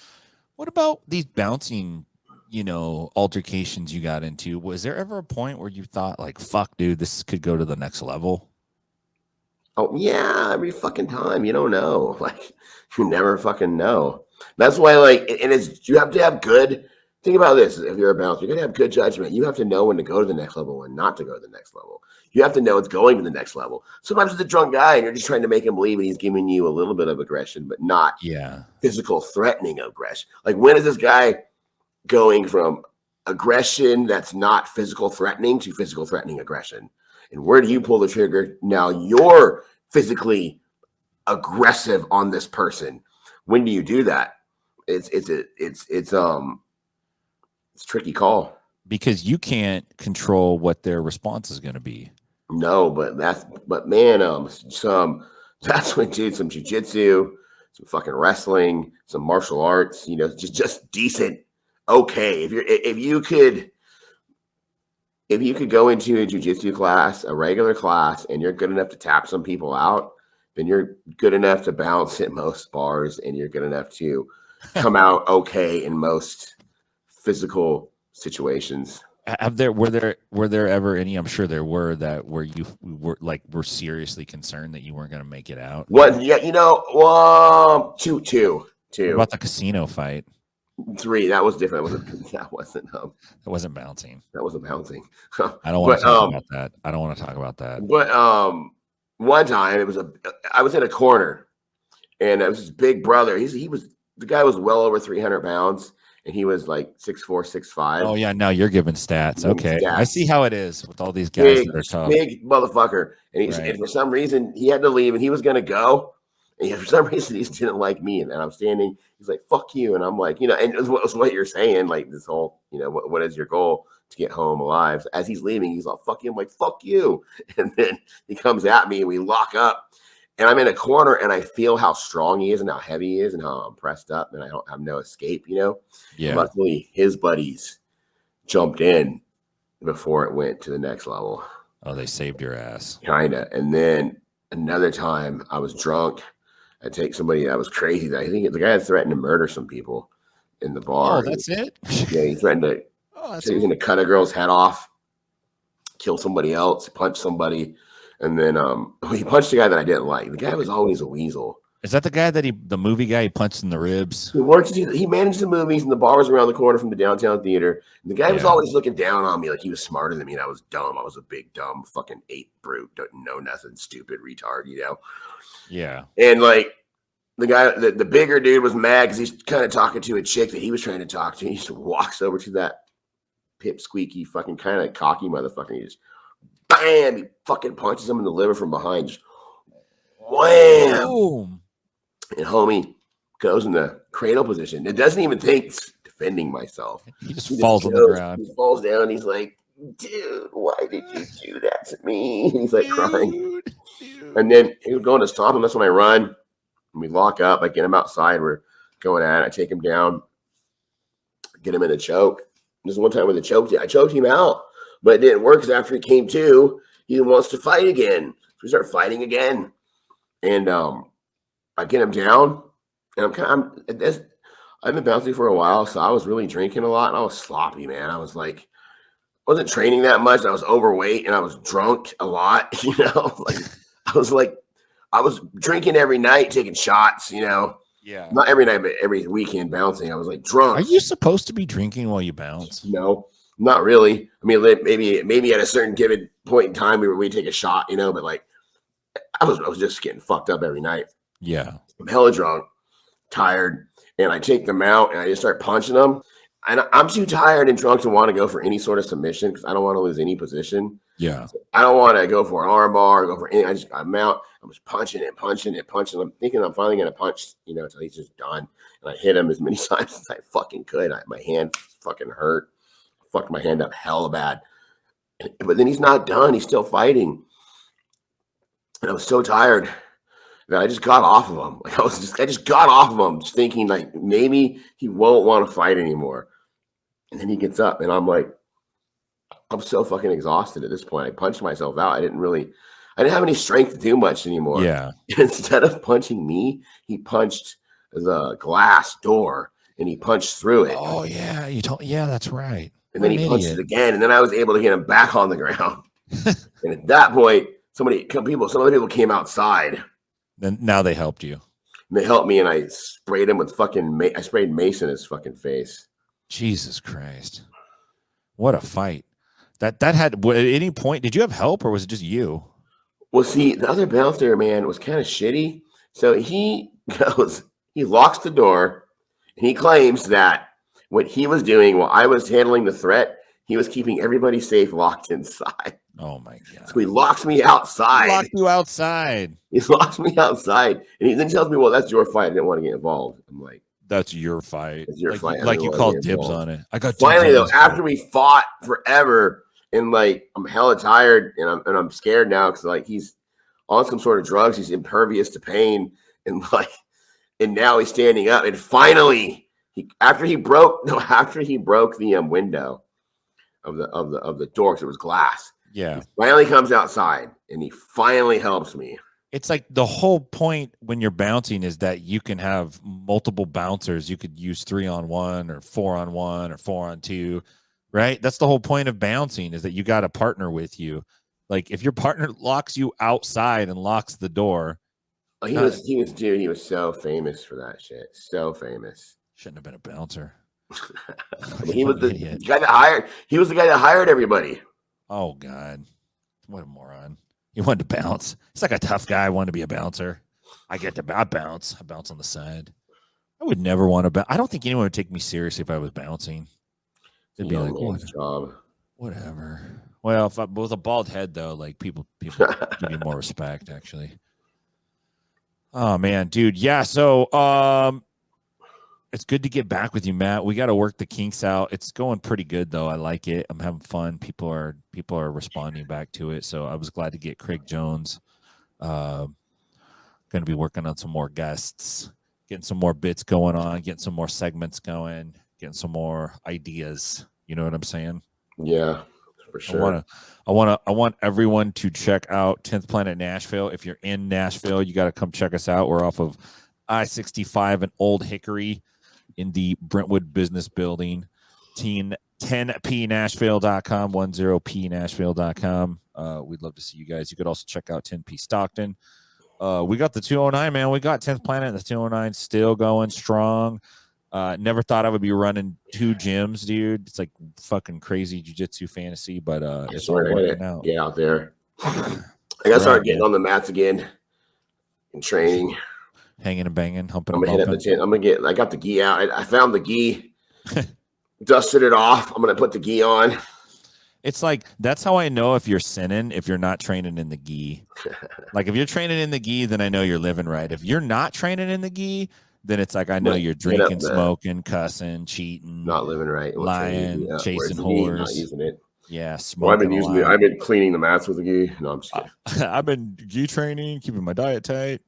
what about these bouncing, you know, altercations you got into? Was there ever a point where you thought like, fuck, dude, this could go to the next level? Oh yeah, every fucking time. You don't know. Like, you never fucking know. That's why, like, and you have to have good. Think about this. If you're a bouncer, you're gonna have good judgment. You have to know when to go to the next level and not to go to the next level. You have to know it's going to the next level. Sometimes it's a drunk guy and you're just trying to make him believe and he's giving you a little bit of aggression, but not physical threatening aggression. Like, when is this guy going from aggression that's not physical threatening to physical threatening aggression? And where do you pull the trigger? Now you're physically aggressive on this person. When do you do that? It's a tricky call, because you can't control what their response is going to be. No, but man, that's when, dude, some jiu-jitsu, some fucking wrestling, some martial arts, you know, just decent. Okay. If you could go into a jiu-jitsu class, a regular class, and you're good enough to tap some people out, then you're good enough to bounce at most bars, and you're good enough to come out okay in most physical situations. Were there ever any? I'm sure there were that where you were seriously concerned that you weren't going to make it out. What? Yeah, you know, two. What about the casino fight? 3. That was different. That wasn't bouncing. That wasn't bouncing. I don't want to talk about that. I don't want to talk about that. But one time I was in a corner, and it was his big brother. The guy was well over 300 pounds, and he was like 6'4", 6'5". Oh yeah, now you're giving stats. Okay, I see how it is with all these guys that are tough. Big motherfucker, and and for some reason he had to leave, and he was gonna go. And for some reason, he just didn't like me. And I'm standing, he's like, fuck you. And I'm like, you know, and it was what you're saying, like this whole, you know, what is your goal to get home alive? As he's leaving, he's like, fuck you. I'm like, fuck you. And then he comes at me and we lock up. And I'm in a corner and I feel how strong he is and how heavy he is and how I'm pressed up and I don't have no escape, you know? Yeah. Luckily, his buddies jumped in before it went to the next level. Oh, they saved your ass. Kinda. And then another time I was drunk. I take somebody that was crazy. I think the guy had threatened to murder some people in the bar. Oh, that's it? Yeah, he threatened to. He was going to cut a girl's head off, kill somebody else, punch somebody, and then he punched a guy that I didn't like. The guy was always a weasel. Is that the guy the movie guy he punched in the ribs? He managed the movies, and the bar was around the corner from the downtown theater. And the guy was always looking down on me like he was smarter than me, and I was dumb. I was a big, dumb, fucking ape brute, don't know nothing, stupid retard, you know? Yeah. And like the guy, the bigger dude was mad because he's kind of talking to a chick that he was trying to talk to. He just walks over to that pipsqueaky, fucking kind of cocky motherfucker. He just, bam, he fucking punches him in the liver from behind. Just wham. Boom. And homie goes in the cradle position. It doesn't even think it's defending myself. He just falls on the ground. He falls down. He's like, dude, why did you do that to me? And he's like crying. Dude. And then he was going to stop him. That's when I run. And we lock up. I get him outside. We're going at it. I take him down, get him in a choke. This one time with a choke, I choked him out, but it didn't work because after he came to, he wants to fight again. So we start fighting again. And I get him down. And I've been bouncing for a while, so I was really drinking a lot. And I was sloppy, man. I was like, I wasn't training that much. I was overweight and I was drunk a lot, you know? I was drinking every night, taking shots, you know? Yeah. Not every night, but every weekend bouncing. I was like drunk. Are you supposed to be drinking while you bounce? No, not really. I mean, maybe at a certain given point in time, we take a shot, you know, but like I was just getting fucked up every night. Yeah. I'm hella drunk, tired, and I take them out and I just start punching them. And I'm too tired and drunk to want to go for any sort of submission because I don't want to lose any position. Yeah. So I don't want to go for an arm bar or go for any. I'm out. I'm just punching and punching and punching. I'm thinking I'm finally going to punch, you know, until he's just done. And I hit him as many times as I fucking could. My hand fucking hurt. Fucked my hand up hella bad. But then he's not done. He's still fighting. And I was so tired that I just got off of him. Like I just got off of him, just thinking like maybe he won't want to fight anymore. And then he gets up, and I'm like, I'm so fucking exhausted at this point. I punched myself out. I didn't have any strength to do much anymore. Yeah. Instead of punching me, he punched the glass door, and he punched through it. Oh yeah, yeah, that's right. And then he punched it again, and then I was able to get him back on the ground. And at that point, some other people came outside. Then now they helped you. And they helped me, and I sprayed him with I sprayed mace in his fucking face. Jesus Christ. What a fight. That had, at any point, did you have help or was it just you? Well, see, the other bouncer, man, was kind of shitty. So he locks the door, and he claims that what he was doing while I was handling the threat, he was keeping everybody safe locked inside. Oh, my God. So he locks me outside. He locked you outside. He locks me outside. And then he tells me, well, that's your fight. I didn't want to get involved. I'm like, that's your fight. It's your fight. Like you called dibs on it. I got finally though, after we fought forever, and like I'm hella tired and I'm scared now because like he's on some sort of drugs. He's impervious to pain, and like and now he's standing up. And finally, after he broke the window of the door, because it was glass. Yeah. He finally comes outside, and he finally helps me. It's like the whole point when you're bouncing is that you can have multiple bouncers. You could use 3-on-1 or 4-on-1 or 4-on-2, right? That's the whole point of bouncing, is that you got a partner with you. Like if your partner locks you outside and locks the door. He was so famous for that shit. So famous. Shouldn't have been a bouncer. He was the guy that hired. He was the guy that hired everybody. Oh God, what a moron! He wanted to bounce. He's like a tough guy. I wanted to be a bouncer. I bounce. I bounce on the side. I would never want to bounce. I don't think anyone would take me seriously if I was bouncing. They'd be like, whatever. Well, if I with a bald head though, like people give you more respect. Actually. Oh man, dude. Yeah. So, it's good to get back with you, Matt. We got to work the kinks out. It's going pretty good though. I like it. I'm having fun. People are responding back to it. So I was glad to get Craig Jones. Going to be working on some more guests, getting some more bits going on, getting some more segments going, getting some more ideas. You know what I'm saying? Yeah, for sure. I want everyone to check out 10th Planet Nashville. If you're in Nashville, you got to come check us out. We're off of I-65 in Old Hickory in the Brentwood Business Building. 10pnashville.com, 10pnashville.com. We'd love to see you guys. You could also check out 10P Stockton. We got the 209, man. We got 10th Planet and the 209 still going strong. Never thought I would be running 2 gyms, dude. It's like fucking crazy jiu-jitsu fantasy, but it's all working out. Get out there. I gotta start getting on the mats again and training. Hanging and banging, humping. I'm gonna hit up the tent. I got the gi out. I found the gi, dusted it off. I'm gonna put the gi on. It's like that's how I know if you're sinning, if you're not training in the gi. Like if you're training in the gi, then I know you're living right. If you're not training in the gi, then it's like I know you're drinking, smoking, cussing, cheating, not living right, lying, chasing whores, not using it. Yeah, smoking. Well, I've been cleaning the mats with the gi. No, I'm just kidding. I've been gi training, keeping my diet tight.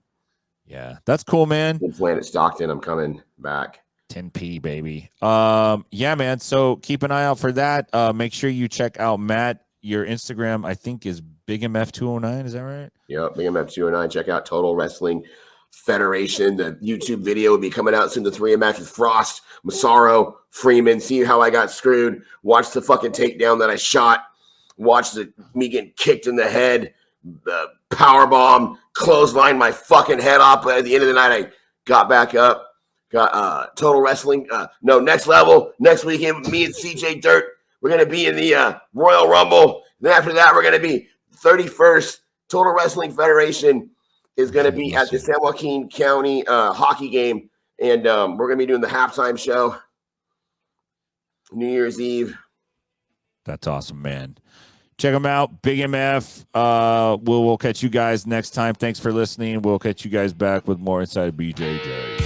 Yeah, that's cool, man. Planet Stockton, I'm coming back. 10P, baby. Yeah, man. So keep an eye out for that. Make sure you check out Matt. Your Instagram, I think, is BigMF209. Is that right? Yep, BigMF209. Check out Total Wrestling Federation. The YouTube video will be coming out soon. The 3 matches: Frost, Massaro, Freeman. See how I got screwed. Watch the fucking takedown that I shot. Watch me getting kicked in the head. The power bomb, clothesline my fucking head off. But at the end of the night, I got back up. Got Total Wrestling. Next Level. Next weekend, me and CJ Dirt. We're going to be in the Royal Rumble. Then after that, we're going to be 31st. Total Wrestling Federation is going to be at the San Joaquin County hockey game. And we're going to be doing the halftime show New Year's Eve. That's awesome, man. Check them out. Big MF. We'll catch you guys next time. Thanks for listening. We'll catch you guys back with more Inside BJJ.